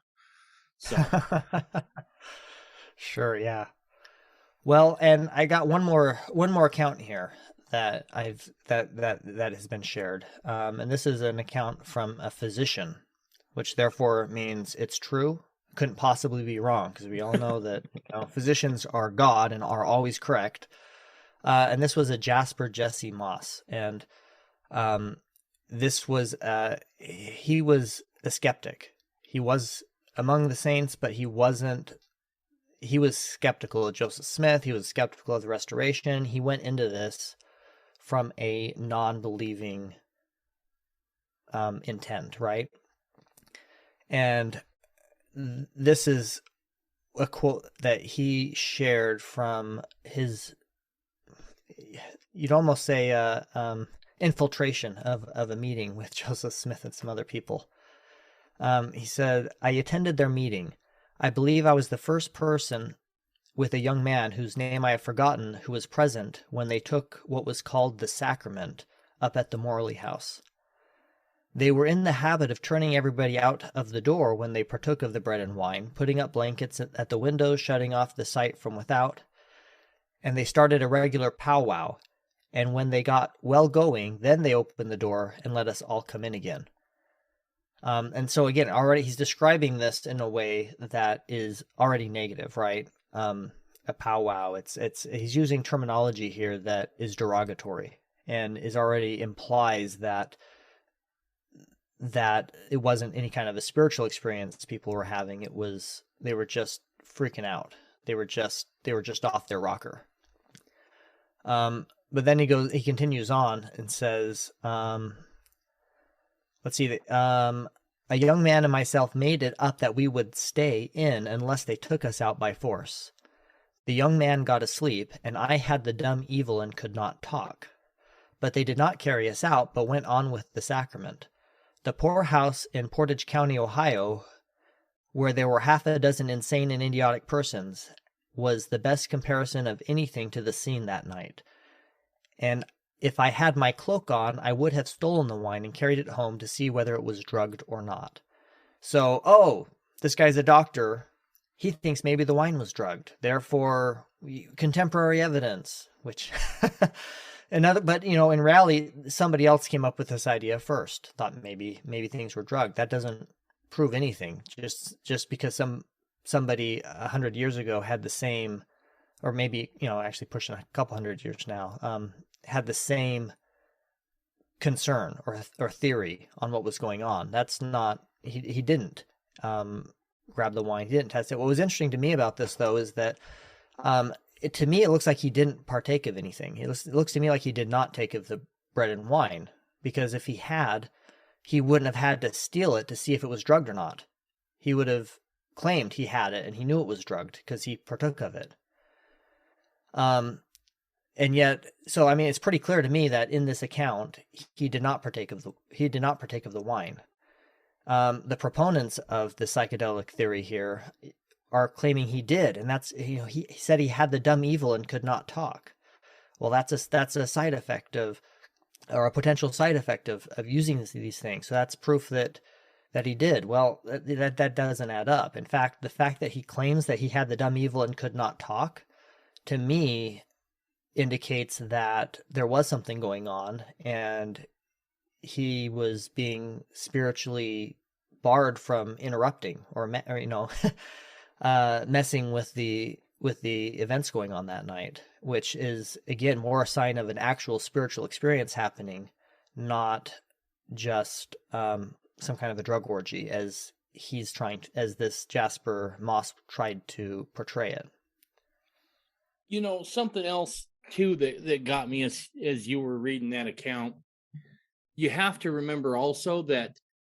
[SPEAKER 1] So
[SPEAKER 3] Sure, yeah. Well, and I got one more account here that that has been shared, and this is an account from a physician, which therefore means it's true. Couldn't possibly be wrong, because we all know that physicians are God and are always correct. And this was a Jasper Jesse Moss, and this was he was a skeptic. He was among the saints, but he wasn't. He was skeptical of Joseph Smith. He was skeptical of the Restoration. He went into this from a non-believing intent, right? And this is a quote that he shared from his, you'd almost say, infiltration of a meeting with Joseph Smith and some other people. He said, "I attended their meeting. I believe I was the first person with a young man whose name I have forgotten who was present when they took what was called the sacrament up at the Morley house. They were in the habit of turning everybody out of the door when they partook of the bread and wine, putting up blankets at the windows, shutting off the sight from without, and they started a regular powwow, and when they got well going, then they opened the door and let us all come in again." And so again, already he's describing this in a way that is already negative, right? A powwow. He's using terminology here that is derogatory and is already implies that it wasn't any kind of a spiritual experience people were having. They were just freaking out. They were just off their rocker. But then he continues on and says, let's see, a young man and myself made it up that we would stay in unless they took us out by force. The young man got asleep, and I had the dumb evil and could not talk. But they did not carry us out, but went on with the sacrament. The poor house in Portage County, Ohio, where there were half a dozen insane and idiotic persons, was the best comparison of anything to the scene that night. And if I had my cloak on, I would have stolen the wine and carried it home to see whether it was drugged or not. So, this guy's a doctor. He thinks maybe the wine was drugged. Therefore, contemporary evidence, which... but in reality, somebody else came up with this idea first. Thought maybe things were drugged. That doesn't prove anything. Just because somebody 100 years ago had the same, or maybe actually pushing a couple 100 years now, had the same concern or theory on what was going on. That's not. He didn't grab the wine. He didn't test it. What was interesting to me about this, though, is that. To me, it looks like he didn't partake of anything. It looks to me like he did not take of the bread and wine, because if he had, he wouldn't have had to steal it to see if it was drugged or not. He would have claimed he had it and he knew it was drugged because he partook of it. And yet, so I mean, it's pretty clear to me that in this account, he did not partake of the wine. The proponents of the psychedelic theory here are claiming he did, and that's he said he had the dumb evil and could not talk. Well, that's a side effect of, or a potential side effect of using these things. So that's proof that he did. Well, that doesn't add up. In fact, the fact that he claims that he had the dumb evil and could not talk, to me, indicates that there was something going on, and he was being spiritually barred from interrupting or messing with the events going on that night, which is again more a sign of an actual spiritual experience happening, not just some kind of a drug orgy as this Jasper Moss tried to portray it.
[SPEAKER 1] Something else too that got me as you were reading that account, you have to remember also that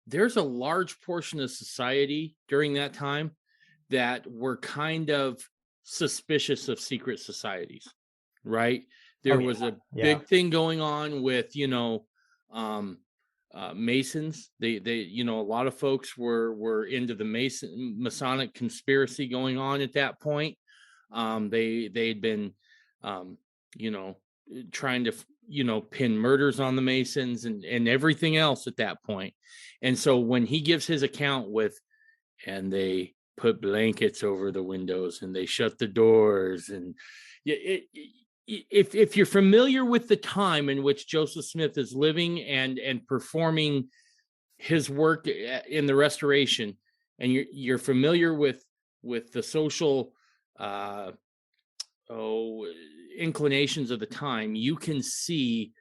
[SPEAKER 1] there's a large portion of society during that time that were kind of suspicious of secret societies. right?
[SPEAKER 3] Oh
[SPEAKER 1] There
[SPEAKER 3] yeah,
[SPEAKER 1] was a
[SPEAKER 3] yeah.
[SPEAKER 1] big thing going on with, Masons. They, a lot of folks were into the Masonic conspiracy going on at that point. They'd been, um, you know, trying to, pin murders on the Masons and everything else at that point. And so when he gives his account with, and they put blankets over the windows and they shut the doors, and if you're familiar with the time in which Joseph Smith is living and performing his work in the Restoration, and you're familiar with the social uh, inclinations of the time, you can see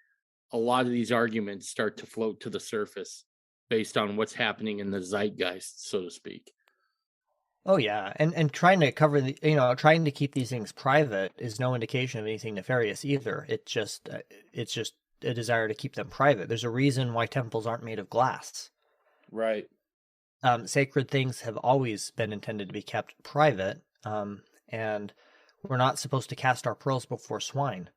[SPEAKER 1] a lot of these arguments start to float to the surface based on what's happening in the zeitgeist, so to speak.
[SPEAKER 3] Oh yeah, and trying to cover trying to keep these things private is no indication of anything nefarious either. It's just a desire to keep them private. There's a reason why temples aren't made of glass.
[SPEAKER 1] Right.
[SPEAKER 3] Sacred things have always been intended to be kept private, and we're not supposed to cast our pearls before swine.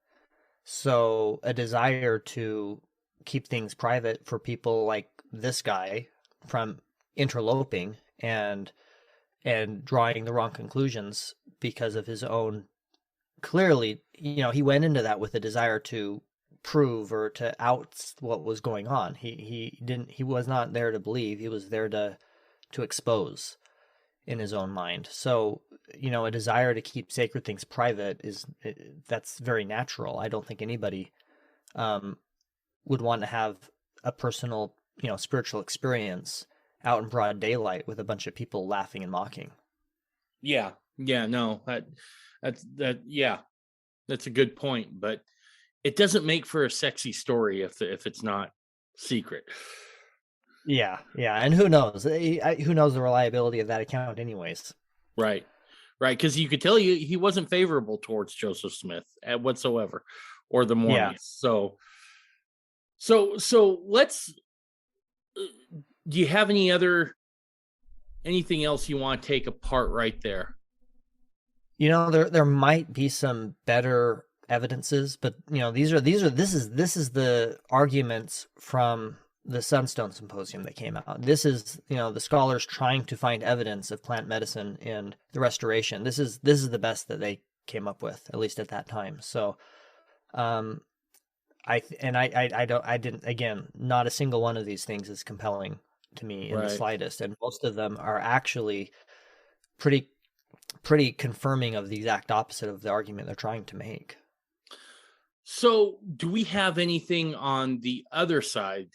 [SPEAKER 3] So a desire to keep things private for people like this guy from interloping and drawing the wrong conclusions because of his own, clearly, he went into that with a desire to prove or to out what was going on. He was not there to believe, he was there to expose in his own mind. So, a desire to keep sacred things private that's very natural. I don't think anybody would want to have a personal, spiritual experience out in broad daylight with a bunch of people laughing and mocking.
[SPEAKER 1] Yeah. No, yeah, that's a good point, but it doesn't make for a sexy story if it's not secret.
[SPEAKER 3] Yeah, and who knows? Who knows the reliability of that account, anyways?
[SPEAKER 1] Right, because you could tell he wasn't favorable towards Joseph Smith whatsoever, or the Mormons.
[SPEAKER 3] Yeah.
[SPEAKER 1] So let's. Do you have anything else you want to take apart right there?
[SPEAKER 3] There might be some better evidences, but this is the arguments from the Sunstone Symposium that came out. This is the scholars trying to find evidence of plant medicine in the Restoration. This is the best that they came up with, at least at that time. So, I didn't, again, not a single one of these things is compelling to me in the slightest, and most of them are actually pretty confirming of the exact opposite of the argument they're trying to make.
[SPEAKER 1] So, do we have anything on the other side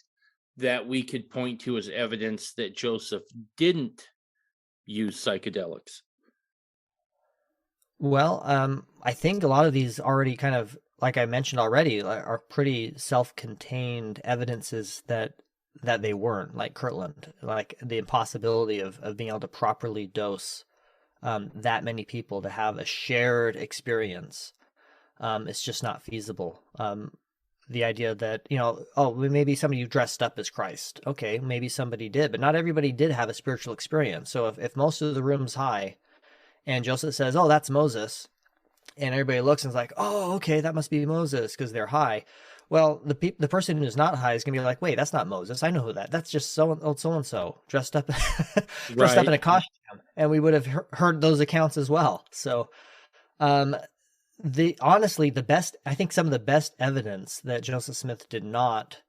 [SPEAKER 1] that we could point to as evidence that Joseph didn't use psychedelics?
[SPEAKER 3] Well, I think a lot of these already kind of, like I mentioned already, are pretty self-contained evidences that they weren't, like Kirtland, like the impossibility of being able to properly dose that many people to have a shared experience. It's just not feasible. The idea that, maybe somebody dressed up as Christ. Okay, maybe somebody did, but not everybody did have a spiritual experience. So if most of the room's high and Joseph says, oh, that's Moses, and everybody looks and is like, oh, okay, that must be Moses because they're high. Well, the person who's not high is going to be like, wait, that's not Moses. I know who that's just so-and-so dressed up dressed up in a costume. And we would have heard those accounts as well. So, honestly, I think some of the best evidence that Joseph Smith did not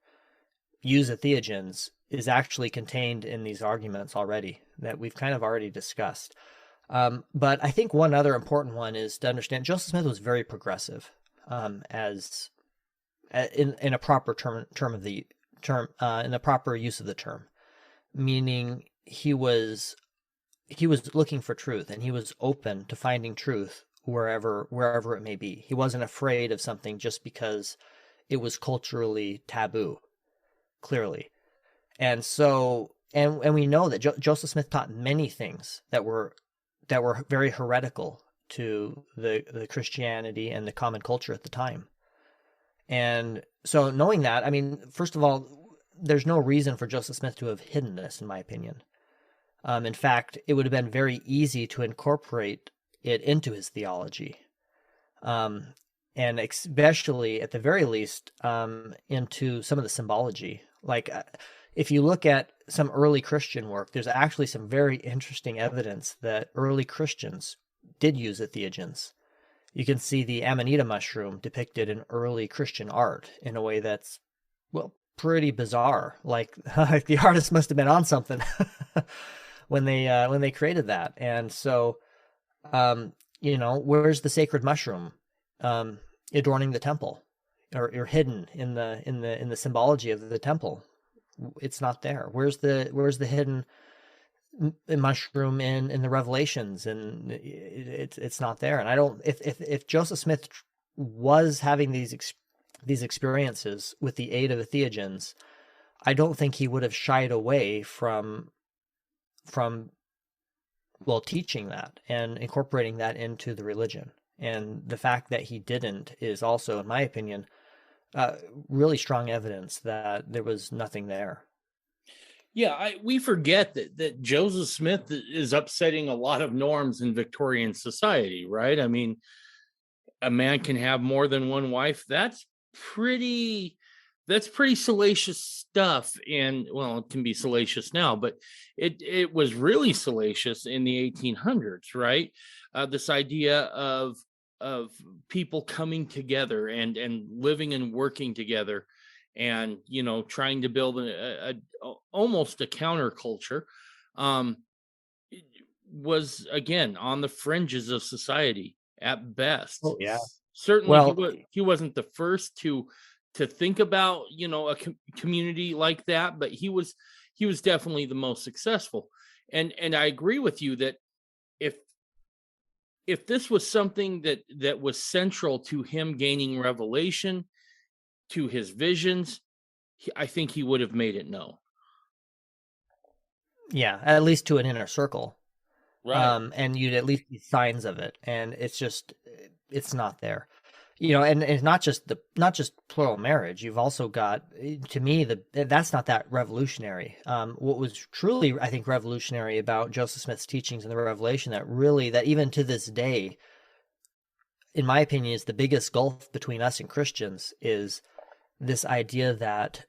[SPEAKER 3] use entheogens is actually contained in these arguments already that we've kind of already discussed. But I think one other important one is to understand Joseph Smith was very progressive, in a proper term of the term, in the proper use of the term, meaning he was looking for truth, and he was open to finding truth wherever it may be. He wasn't afraid of something just because it was culturally taboo, clearly. And so, and we know that Joseph Smith taught many things that were very heretical to the Christianity and the common culture at the time. And so knowing that, I mean, first of all, there's no reason for Joseph Smith to have hidden this, in my opinion. In fact, it would have been very easy to incorporate it into his theology. and especially at the very least into some of the symbology. Like if you look at some early Christian work, there's actually some very interesting evidence that early Christians did use entheogens. You can see the Amanita mushroom depicted in early Christian art in a way that's, well, pretty bizarre. Like, like the artist must have been on something when they created that. And so, where's the sacred mushroom adorning the temple, or hidden in the symbology of the temple? It's not there. Where's the hidden mushroom in the Revelations? And it's not there. And I don't, if Joseph Smith was having these experiences with the aid of entheogens, I don't think he would have shied away from teaching that and incorporating that into the religion. And the fact that he didn't is also, in my opinion, really strong evidence that there was nothing there.
[SPEAKER 1] Yeah, we forget that Joseph Smith is upsetting a lot of norms in Victorian society, right? I mean, a man can have more than one wife. That's pretty salacious stuff. And well, it can be salacious now, but it was really salacious in the 1800s, right? This idea of people coming together and living and working together, and trying to build almost a counterculture, was again on the fringes of society at best.
[SPEAKER 3] Oh yeah.
[SPEAKER 1] Certainly,
[SPEAKER 3] Well,
[SPEAKER 1] he wasn't the first to think about a community like that, but he was definitely the most successful. And I agree with you that if this was something that was central to him gaining revelation, to his visions, I think he would have made it known.
[SPEAKER 3] Yeah, at least to an inner circle.
[SPEAKER 1] Right.
[SPEAKER 3] And you'd at least see signs of it. And it's not there. And it's not just plural marriage. You've also got, to me, that's not that revolutionary. What was truly, I think, revolutionary about Joseph Smith's teachings and the Revelation, that even to this day, in my opinion, is the biggest gulf between us and Christians, is this idea that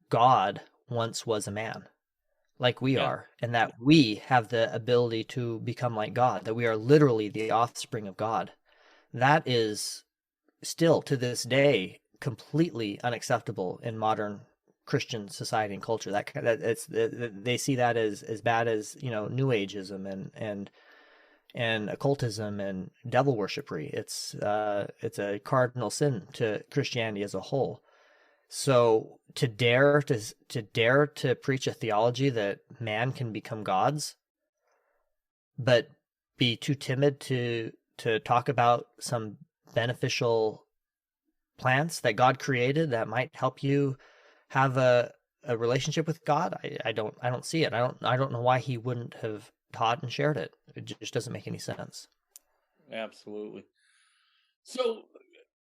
[SPEAKER 3] God once was a man, like we are, and that we have the ability to become like God, that we are literally the offspring of God. That is still to this day completely unacceptable in modern Christian society and culture. They see that as bad as New Ageism and occultism and devil worshipry. It's a cardinal sin to Christianity as a whole. So to dare to preach a theology that man can become gods, but be too timid to talk about some beneficial plants that God created that might help you have a relationship with God, I don't see it. I don't know why he wouldn't have taught and shared it. It just doesn't make any sense.
[SPEAKER 1] Absolutely. So,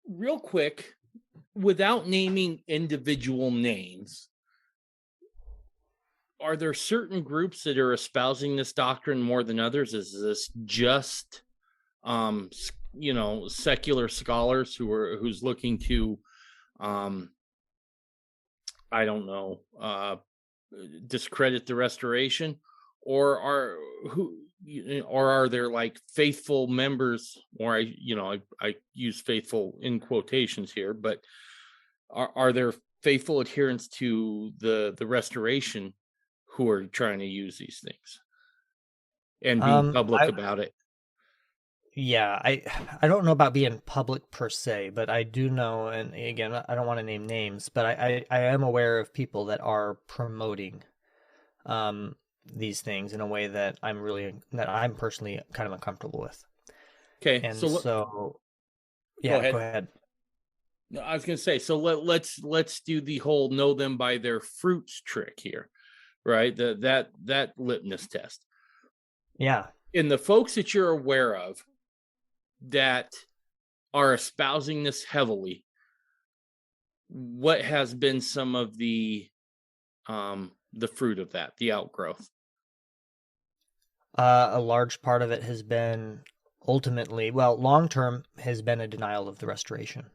[SPEAKER 1] real quick, without naming individual names, are there certain groups that are espousing this doctrine more than others? Is this just secular scholars who's looking to discredit the Restoration, or are there like faithful members, or I use faithful in quotations here, but are there faithful adherents to the Restoration who are trying to use these things and being public about it?
[SPEAKER 3] Yeah, I don't know about being public per se, but I do know, and again, I don't want to name names, but I am aware of people that are promoting these things in a way that I'm personally kind of uncomfortable with.
[SPEAKER 1] Okay,
[SPEAKER 3] and
[SPEAKER 1] so
[SPEAKER 3] yeah, go ahead.
[SPEAKER 1] No, I was going to say, so let's do the whole know them by their fruits trick here, right? That litmus test.
[SPEAKER 3] Yeah.
[SPEAKER 1] In the folks that you're aware of that are espousing this heavily, what has been some of the fruit of that, the outgrowth?
[SPEAKER 3] A large part of it has been ultimately, well, long term has been a denial of the restoration,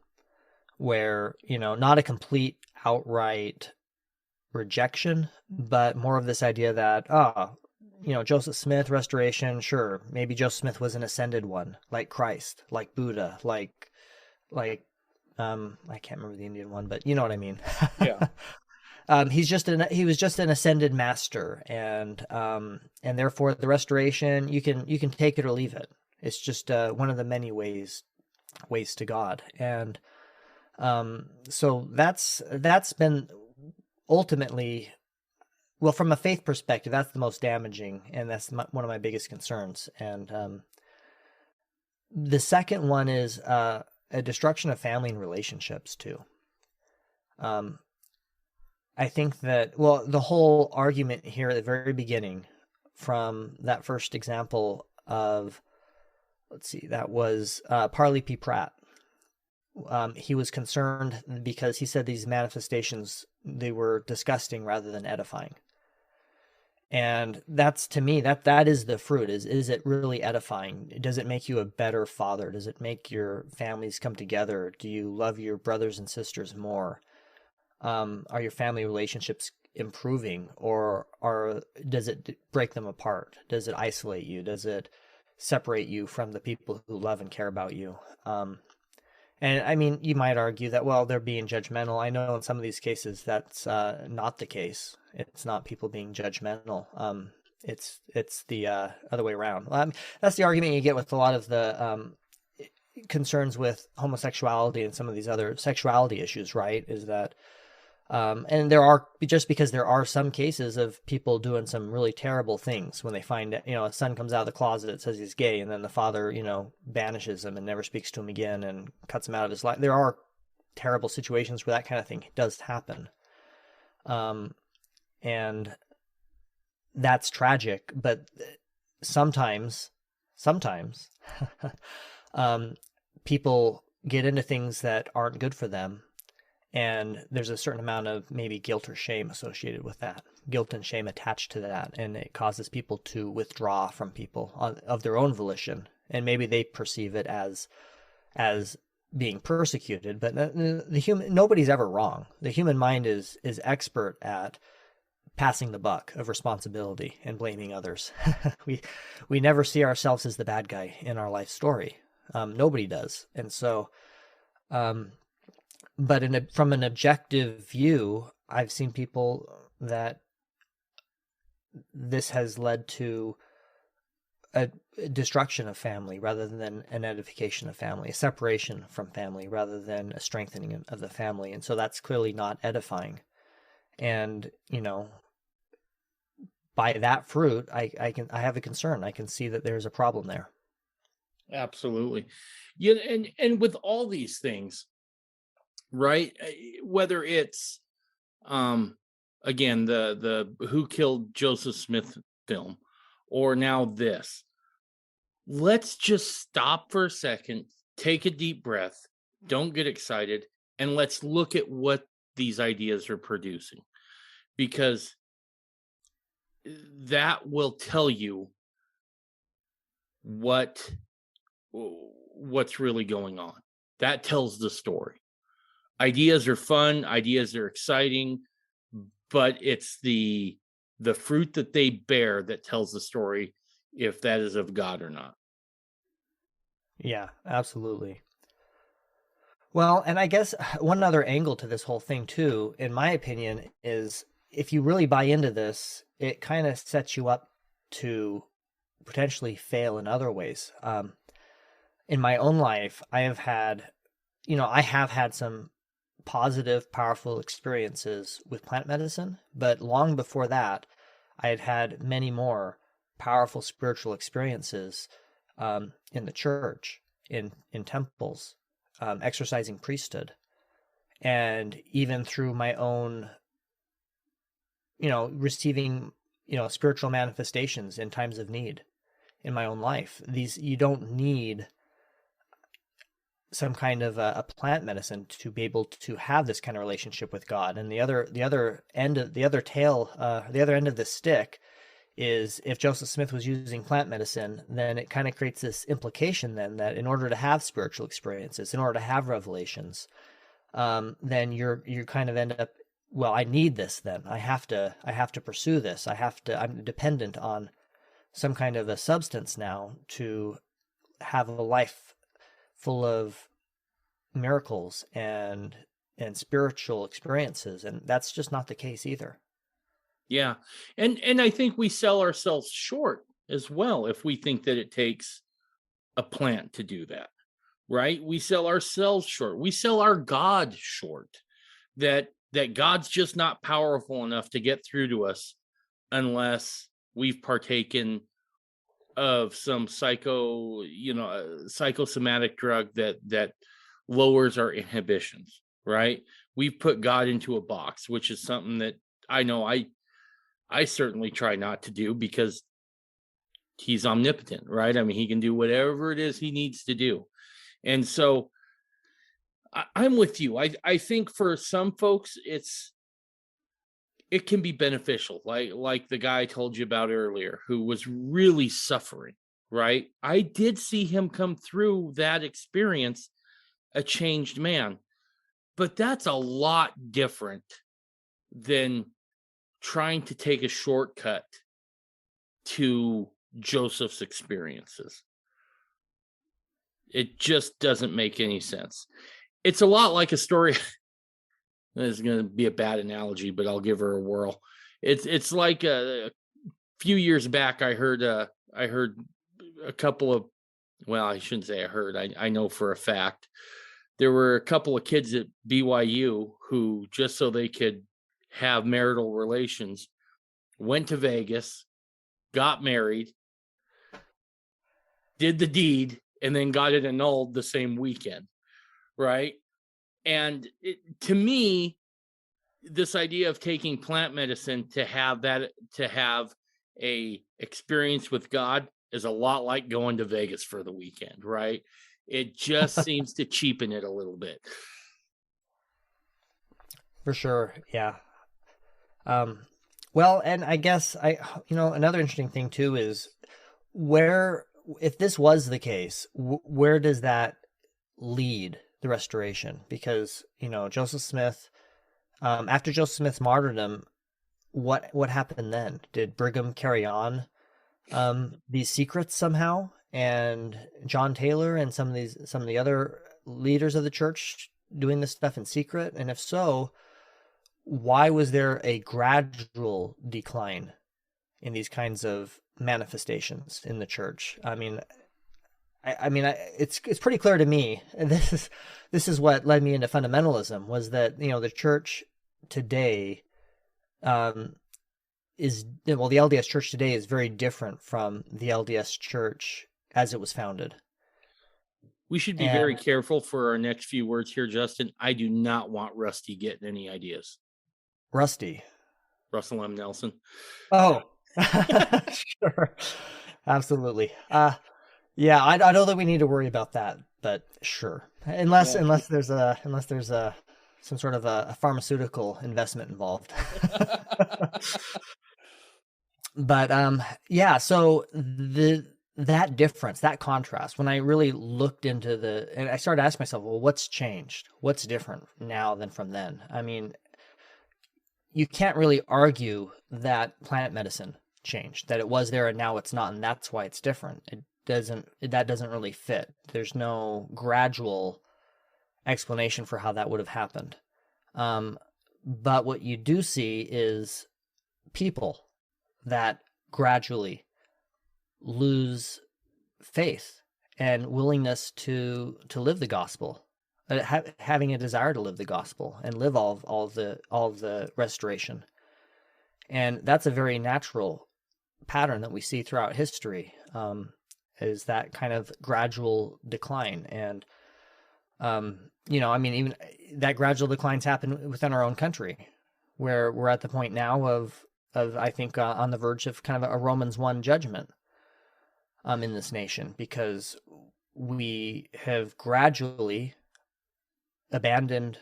[SPEAKER 3] where, not a complete outright rejection, but more of this idea that, Joseph Smith, restoration, sure, maybe Joseph Smith was an ascended one, like Christ, like Buddha, like I can't remember the Indian one, but you know what I mean.
[SPEAKER 1] Yeah.
[SPEAKER 3] He was just an ascended master, and therefore the restoration, you can take it or leave it. It's just one of the many ways to God, and so that's been ultimately, well, from a faith perspective, that's the most damaging, and that's one of my biggest concerns. And the second one is a destruction of family and relationships too. I think that, well, the whole argument here at the very beginning, from that first example of, let's see, that was Parley P. Pratt. He was concerned because he said these manifestations, they were disgusting rather than edifying. And that's, to me, that is the fruit. Is it really edifying? Does it make you a better father? Does it make your families come together? Do you love your brothers and sisters more? Are your family relationships improving, or does it break them apart? Does it isolate you? Does it separate you from the people who love and care about you? And I mean, you might argue that, well, they're being judgmental. I know in some of these cases that's not the case. It's not people being judgmental. It's the other way around. That's the argument you get with a lot of the concerns with homosexuality and some of these other sexuality issues, right? Is that and there are, just because there are some cases of people doing some really terrible things when they find, a son comes out of the closet that says he's gay, and then the father, banishes him and never speaks to him again and cuts him out of his life. There are terrible situations where that kind of thing does happen. And that's tragic, but sometimes, people get into things that aren't good for them. And there's a certain amount of maybe guilt or shame associated with that, guilt and shame attached to that. And it causes people to withdraw from people of their own volition. And maybe they perceive it as being persecuted, but nobody's ever wrong. The human mind is expert at passing the buck of responsibility and blaming others. We never see ourselves as the bad guy in our life story. Nobody does. And so, but from an objective view, I've seen people that this has led to a destruction of family rather than an edification of family, a separation from family rather than a strengthening of the family. And so that's clearly not edifying. And, by that fruit, I have a concern. I can see that there's a problem there.
[SPEAKER 1] Absolutely. Yeah, and with all these things, right? Whether it's again the Who Killed Joseph Smith film, or now this, let's just stop for a second, take a deep breath, don't get excited, and let's look at what these ideas are producing, because that will tell you what's really going on. That tells the story. Ideas are fun, ideas are exciting, but it's the fruit that they bear that tells the story, if that is of God or not.
[SPEAKER 3] Yeah, absolutely. Well, and I guess one other angle to this whole thing too, in my opinion, is if you really buy into this, it kind of sets you up to potentially fail in other ways. In my own life, I have had some positive, powerful experiences with plant medicine, but long before that, I had had many more powerful spiritual experiences in the church, in temples, exercising priesthood, and even through my own, receiving, spiritual manifestations in times of need in my own life. You don't need some kind of a plant medicine to be able to have this kind of relationship with God. And the other end of the stick is if Joseph Smith was using plant medicine, then it kind of creates this implication then that in order to have spiritual experiences, in order to have revelations, then you kind of end up, well, I need this then. I have to pursue this. I'm dependent on some kind of a substance now to have a life full of miracles and spiritual experiences. And that's just not the case either.
[SPEAKER 1] Yeah. And I think we sell ourselves short as well if we think that it takes a plant to do that, right? We sell ourselves short. We sell our God short, that God's just not powerful enough to get through to us unless we've partaken of some psychosomatic drug that lowers our inhibitions, right? We've put God into a box, which is something that I know I certainly try not to do, because he's omnipotent, right? I mean, he can do whatever it is he needs to do. And so I'm with you. I think for some folks, it can be beneficial, like the guy I told you about earlier, who was really suffering, right? I did see him come through that experience a changed man, but that's a lot different than trying to take a shortcut to Joseph's experiences. It just doesn't make any sense. It's a lot like a story. This is going to be a bad analogy, but I'll give her a whirl. It's like a few years back, I heard a couple of, well, I shouldn't say I heard. I know for a fact there were a couple of kids at BYU who, just so they could have marital relations, went to Vegas, got married, did the deed, and then got it annulled the same weekend, right? And to me, this idea of taking plant medicine to have a experience with God is a lot like going to Vegas for the weekend, right? It just seems to cheapen it a little bit.
[SPEAKER 3] For sure, yeah. Well, and I guess another interesting thing too is if this was the case, where does that lead the restoration? Because, Joseph Smith, after Joseph Smith's martyrdom, what happened then? Did Brigham carry on these secrets somehow? And John Taylor and some of the other leaders of the church doing this stuff in secret? And if so, why was there a gradual decline in these kinds of manifestations in the church? I mean, it's pretty clear to me, and this is what led me into fundamentalism, was that the church today the LDS church today is very different from the LDS church as it was founded.
[SPEAKER 1] We should be very careful for our next few words here, Justin. I do not want Rusty getting any ideas.
[SPEAKER 3] Rusty.
[SPEAKER 1] Russell M. Nelson.
[SPEAKER 3] Oh, sure. Absolutely. Yeah, I don't think we need to worry about that, but sure. Unless there's some sort of a pharmaceutical investment involved. But yeah, so that difference, that contrast, when I really looked into and I started asking myself, well, what's changed? What's different now than from then? I mean, you can't really argue that plant medicine changed, that it was there and now it's not, and that's why it's different. That doesn't really fit. There's no gradual explanation for how that would have happened. But what you do see is people that gradually lose faith and willingness to live the gospel, having a desire to live the gospel and live all of the restoration. And that's a very natural pattern that we see throughout history, is that kind of gradual decline. And even that gradual declines happen within our own country, where we're at the point now of I think on the verge of kind of a Romans 1 judgment in this nation, because we have gradually abandoned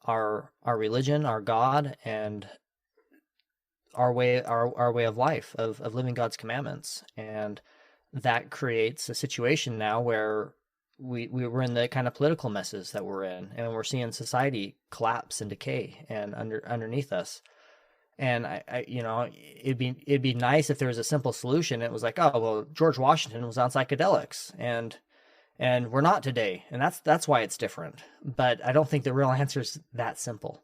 [SPEAKER 3] our religion, our God, and our way of life, of living God's commandments. And that creates a situation now where we're in the kind of political messes that we're in, and we're seeing society collapse and decay and underneath us. And I it'd be nice if there was a simple solution. It was like, oh well, George Washington was on psychedelics, and we're not today, and that's why it's different. But I don't think the real answer is that simple.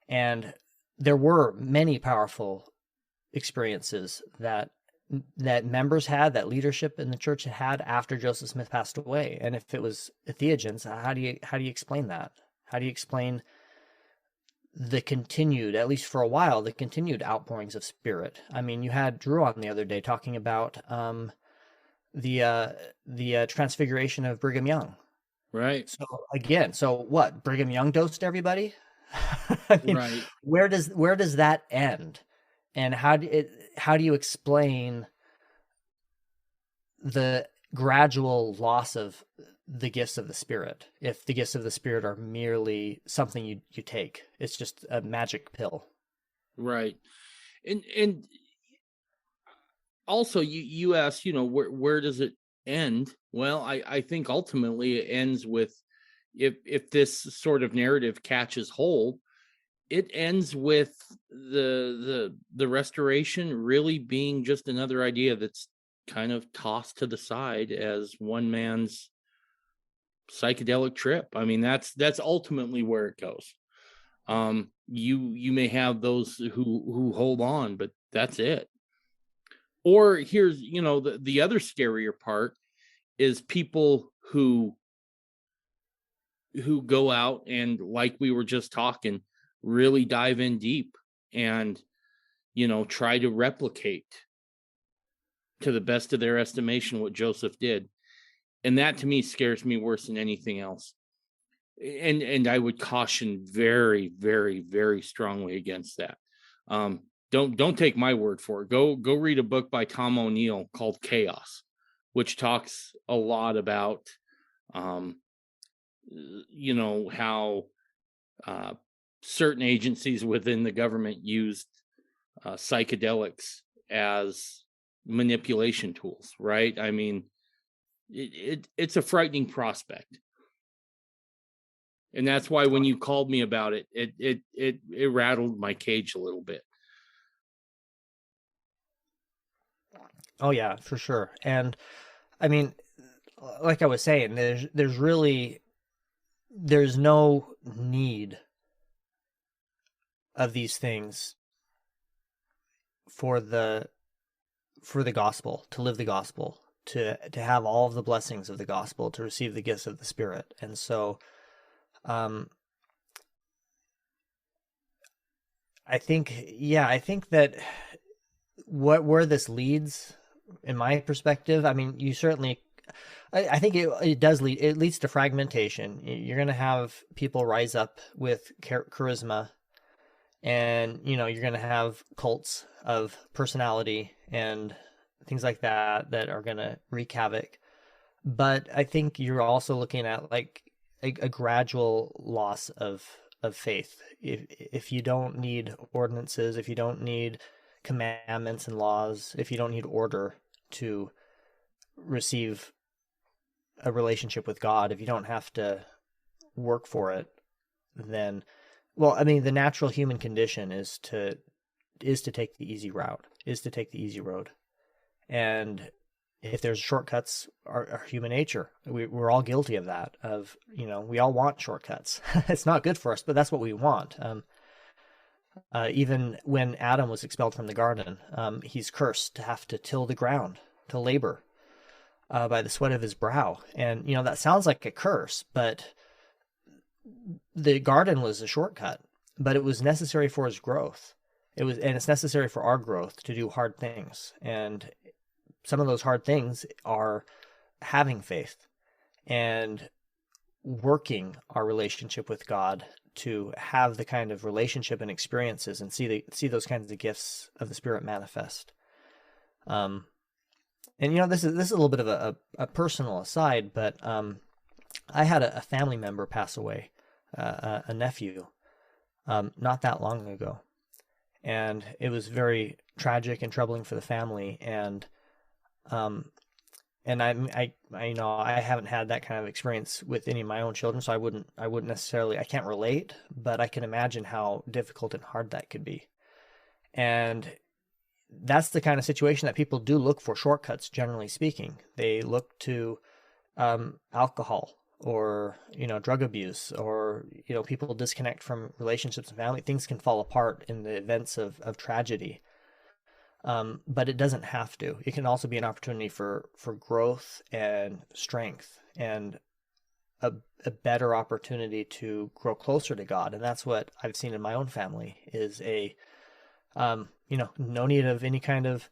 [SPEAKER 3] And there were many powerful experiences that members had, that leadership in the church had after Joseph Smith passed away. And if it was theogens, how do you explain that? How do you explain the continued, at least for a while, the continued outpourings of spirit? I mean, you had Drew on the other day talking about the transfiguration of Brigham Young.
[SPEAKER 1] Right.
[SPEAKER 3] So again, what? Brigham Young dosed everybody? I mean,
[SPEAKER 1] right.
[SPEAKER 3] Where does that end? And how do you explain the gradual loss of the gifts of the Spirit if the gifts of the Spirit are merely something you take? It's just a magic pill.
[SPEAKER 1] Right. And also you asked, where does it end? Well, I think ultimately it ends with, if this sort of narrative catches hold, it ends with the restoration really being just another idea that's kind of tossed to the side as one man's psychedelic trip. I mean, that's ultimately where it goes. You may have those who hold on, but that's it. Or here's, the other scarier part is people who go out and, like we were just talking, really dive in deep and, try to replicate to the best of their estimation what Joseph did. And that to me scares me worse than anything else. And I would caution very, very, very strongly against that. Don't take my word for it. Go read a book by Tom O'Neill called Chaos, which talks a lot about how certain agencies within the government used psychedelics as manipulation tools, right? I mean, it's a frightening prospect. And that's why when you called me about it, it rattled my cage a little bit.
[SPEAKER 3] Oh yeah, for sure. And I mean, like I was saying, there's no need of these things for the gospel, to live the gospel, to have all of the blessings of the gospel, to receive the gifts of the Spirit. And so I think that where this leads, in my perspective, I mean, you certainly, I think it leads to fragmentation. You're going to have people rise up with charisma, and, you're going to have cults of personality and things like that are going to wreak havoc. But I think you're also looking at like a gradual loss of faith. If you don't need ordinances, if you don't need commandments and laws, if you don't need order to receive a relationship with God, if you don't have to work for it, then, well, I mean, the natural human condition is to take the easy route, is to take the easy road. And if there's shortcuts, are human nature. We're all guilty of that. We all want shortcuts. It's not good for us, but that's what we want. Even when Adam was expelled from the garden, he's cursed to have to till the ground, to labor by the sweat of his brow. And, that sounds like a curse, but the garden was a shortcut, but it was necessary for his growth. And it's necessary for our growth to do hard things. And some of those hard things are having faith and working our relationship with God to have the kind of relationship and experiences and see those kinds of gifts of the Spirit manifest. And this is a little bit of a personal aside, but I had a family member pass away, a nephew, not that long ago, and it was very tragic and troubling for the family. And I haven't had that kind of experience with any of my own children, so I wouldn't necessarily, I can't relate, but I can imagine how difficult and hard that could be. And that's the kind of situation that people do look for shortcuts, generally speaking. They look to alcohol, or drug abuse, or people disconnect from relationships and family. Things can fall apart in the events of tragedy. But it doesn't have to. It can also be an opportunity for growth and strength, and a better opportunity to grow closer to God. And that's what I've seen in my own family, is no need of any kind of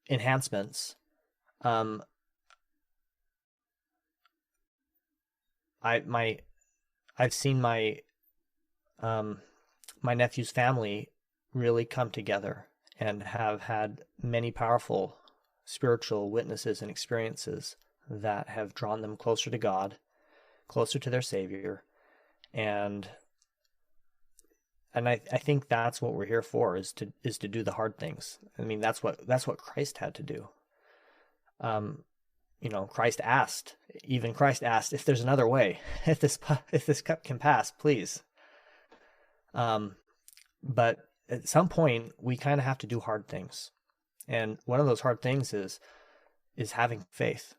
[SPEAKER 3] enhancements. I've seen my nephew's family really come together and have had many powerful spiritual witnesses and experiences that have drawn them closer to God, closer to their Savior. And I think that's what we're here for, is to do the hard things. I mean, that's what Christ had to do. Christ asked if there's another way, if this cup can pass, please. But at some point, we kind of have to do hard things. And one of those hard things is having faith,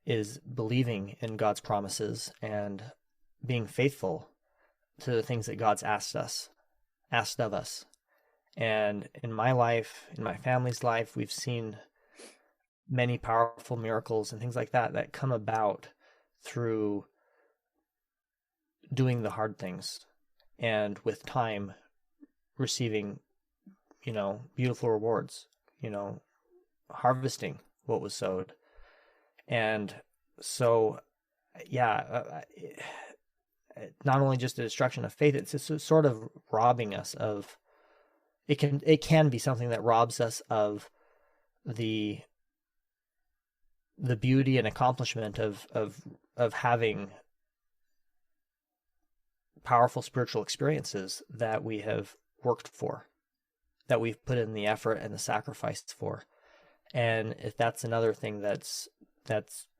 [SPEAKER 3] is believing in God's promises and being faithful to the things that God's asked of us. And in my life, in my family's life, we've seen many powerful miracles and things like that come about through doing the hard things, and with time receiving, beautiful rewards, harvesting what was sowed. And so, not only just the destruction of faith, it's just sort of robbing us of, it can be something that robs us of the beauty and accomplishment of having powerful spiritual experiences that we have worked for, that we've put in the effort and the sacrifice for. And if that's another thing that's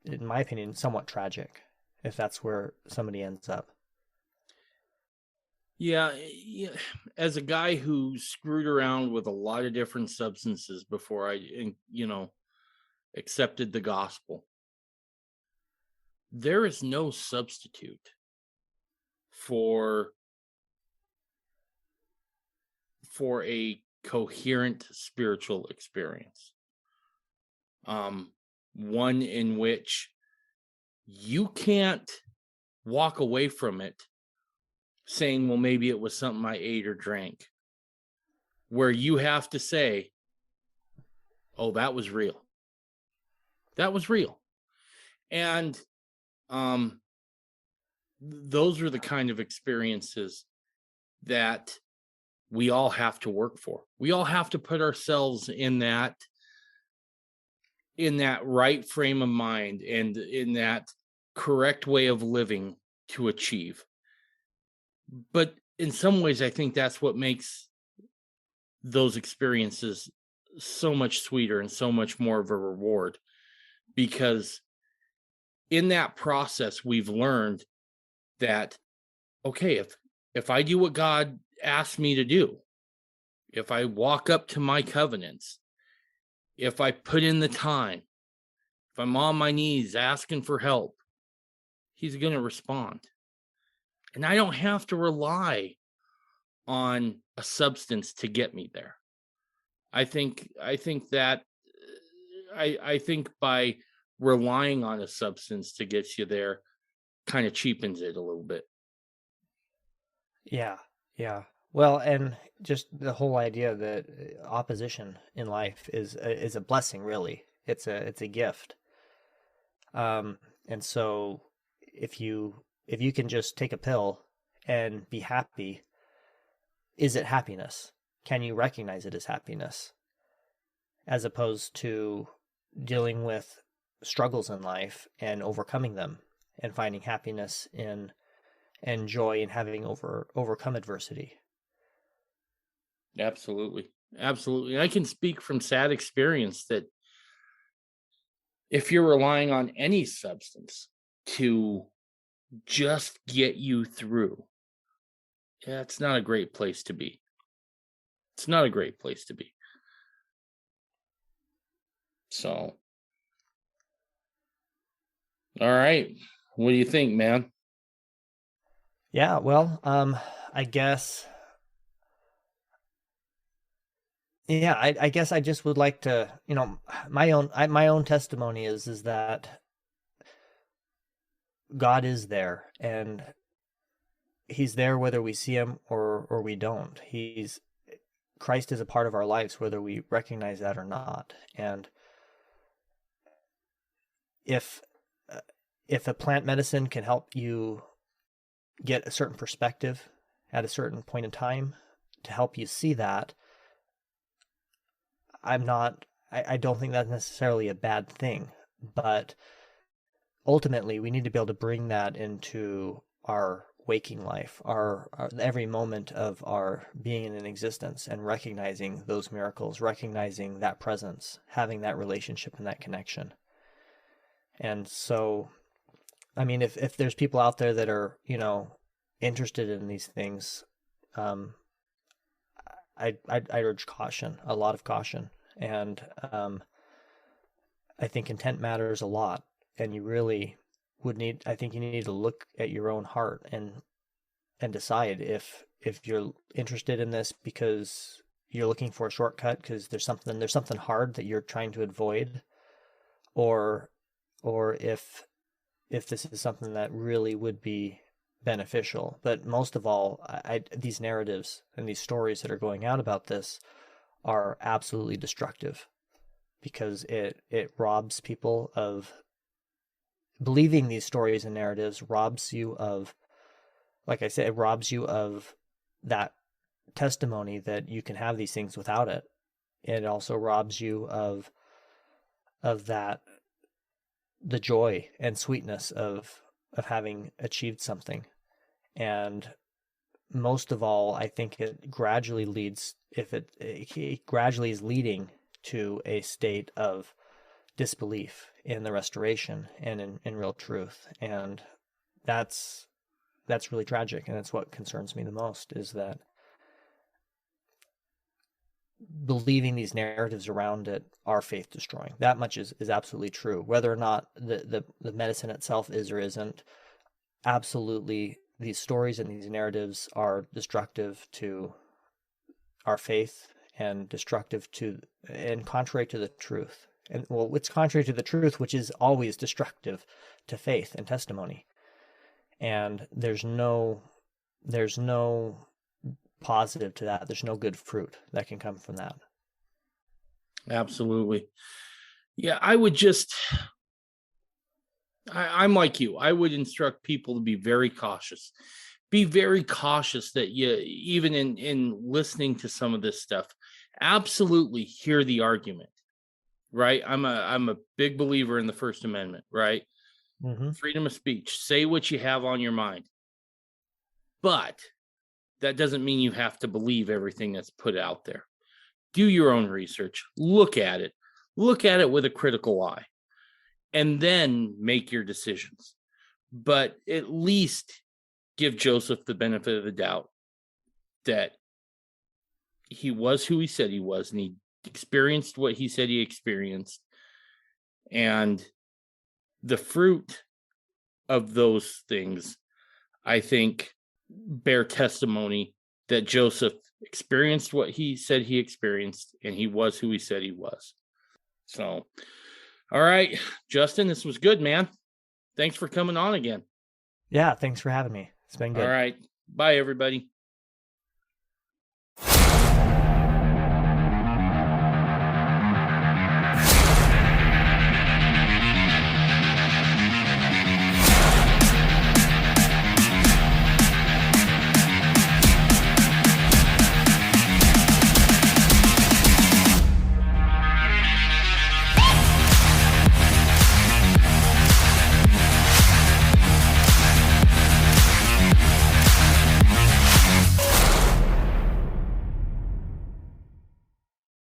[SPEAKER 3] in my opinion somewhat tragic, if that's where somebody ends up.
[SPEAKER 1] Yeah, as a guy who screwed around with a lot of different substances before I accepted the gospel, there is no substitute for a coherent spiritual experience. One in which you can't walk away from it saying, well, maybe it was something I ate or drank, where you have to say, oh, that was real. That was real. And those are the kind of experiences that we all have to work for. We all have to put ourselves in that right frame of mind and in that correct way of living to achieve. But in some ways, I think that's what makes those experiences so much sweeter and so much more of a reward, because in that process, we've learned that, okay, if I do what God asked me to do, if I walk up to my covenants, if I put in the time, if I'm on my knees asking for help, he's going to respond. And I don't have to rely on a substance to get me there. I think by relying on a substance to get you there kind of cheapens it a little bit.
[SPEAKER 3] Yeah. Well, and just the whole idea that opposition in life is a blessing, really. It's a gift. And so if you can just take a pill and be happy, is it happiness? Can you recognize it as happiness? As opposed to dealing with struggles in life and overcoming them and finding happiness and joy in having overcome adversity.
[SPEAKER 1] Absolutely. Absolutely. I can speak from sad experience that if you're relying on any substance to just get you through, yeah, it's not a great place to be. It's not a great place to be. So, all right. What do you think, man?
[SPEAKER 3] Yeah, well, I guess, yeah, I guess I just would like to, my own testimony is that God is there, and He's there whether we see Him or we don't. Christ is a part of our lives, whether we recognize that or not. And if a plant medicine can help you get a certain perspective at a certain point in time to help you see that, I don't think that's necessarily a bad thing. But ultimately, we need to be able to bring that into our waking life, our every moment of our being in existence, and recognizing those miracles, recognizing that presence, having that relationship and that connection. And so, I mean, if there's people out there that are, interested in these things, I urge caution, a lot of caution. And I think intent matters a lot, and you really I think you need to look at your own heart and decide if you're interested in this because you're looking for a shortcut because there's something hard that you're trying to avoid, or if this is something that really would be beneficial. But most of all, these narratives and these stories that are going out about this are absolutely destructive, because it robs people of believing these stories and narratives, robs you of, like I said, it robs you of that testimony that you can have these things without it. It also robs you of that, the joy and sweetness of having achieved something. And most of all, I think it gradually leads, it gradually is leading to a state of disbelief in the restoration and in real truth. And that's really tragic. And that's what concerns me the most, is that believing these narratives around it are faith destroying. That much is absolutely true. Whether or not the medicine itself is or isn't, absolutely these stories and these narratives are destructive to our faith and destructive to, and contrary to the truth. And well, it's contrary to the truth, which is always destructive to faith and testimony. And there's no positive to that. There's no good fruit that can come from that.
[SPEAKER 1] Absolutely. Yeah, I'm like you. I would instruct people to be very cautious. Be very cautious that you, even in listening to some of this stuff, absolutely hear the argument, right? I'm a big believer in the First Amendment, right?
[SPEAKER 3] Mm-hmm.
[SPEAKER 1] Freedom of speech. Say what you have on your mind. But that doesn't mean you have to believe everything that's put out there. Do your own research. Look at it. Look at it with a critical eye, and then make your decisions. But at least give Joseph the benefit of the doubt that he was who he said he was, and he experienced what he said he experienced. And the fruit of those things, I think, bear testimony that Joseph experienced what he said he experienced, and he was who he said he was. So, all right, Justin, this was good, man. Thanks for coming on again.
[SPEAKER 3] Yeah, thanks for having me. It's been good.
[SPEAKER 1] All right. Bye, everybody.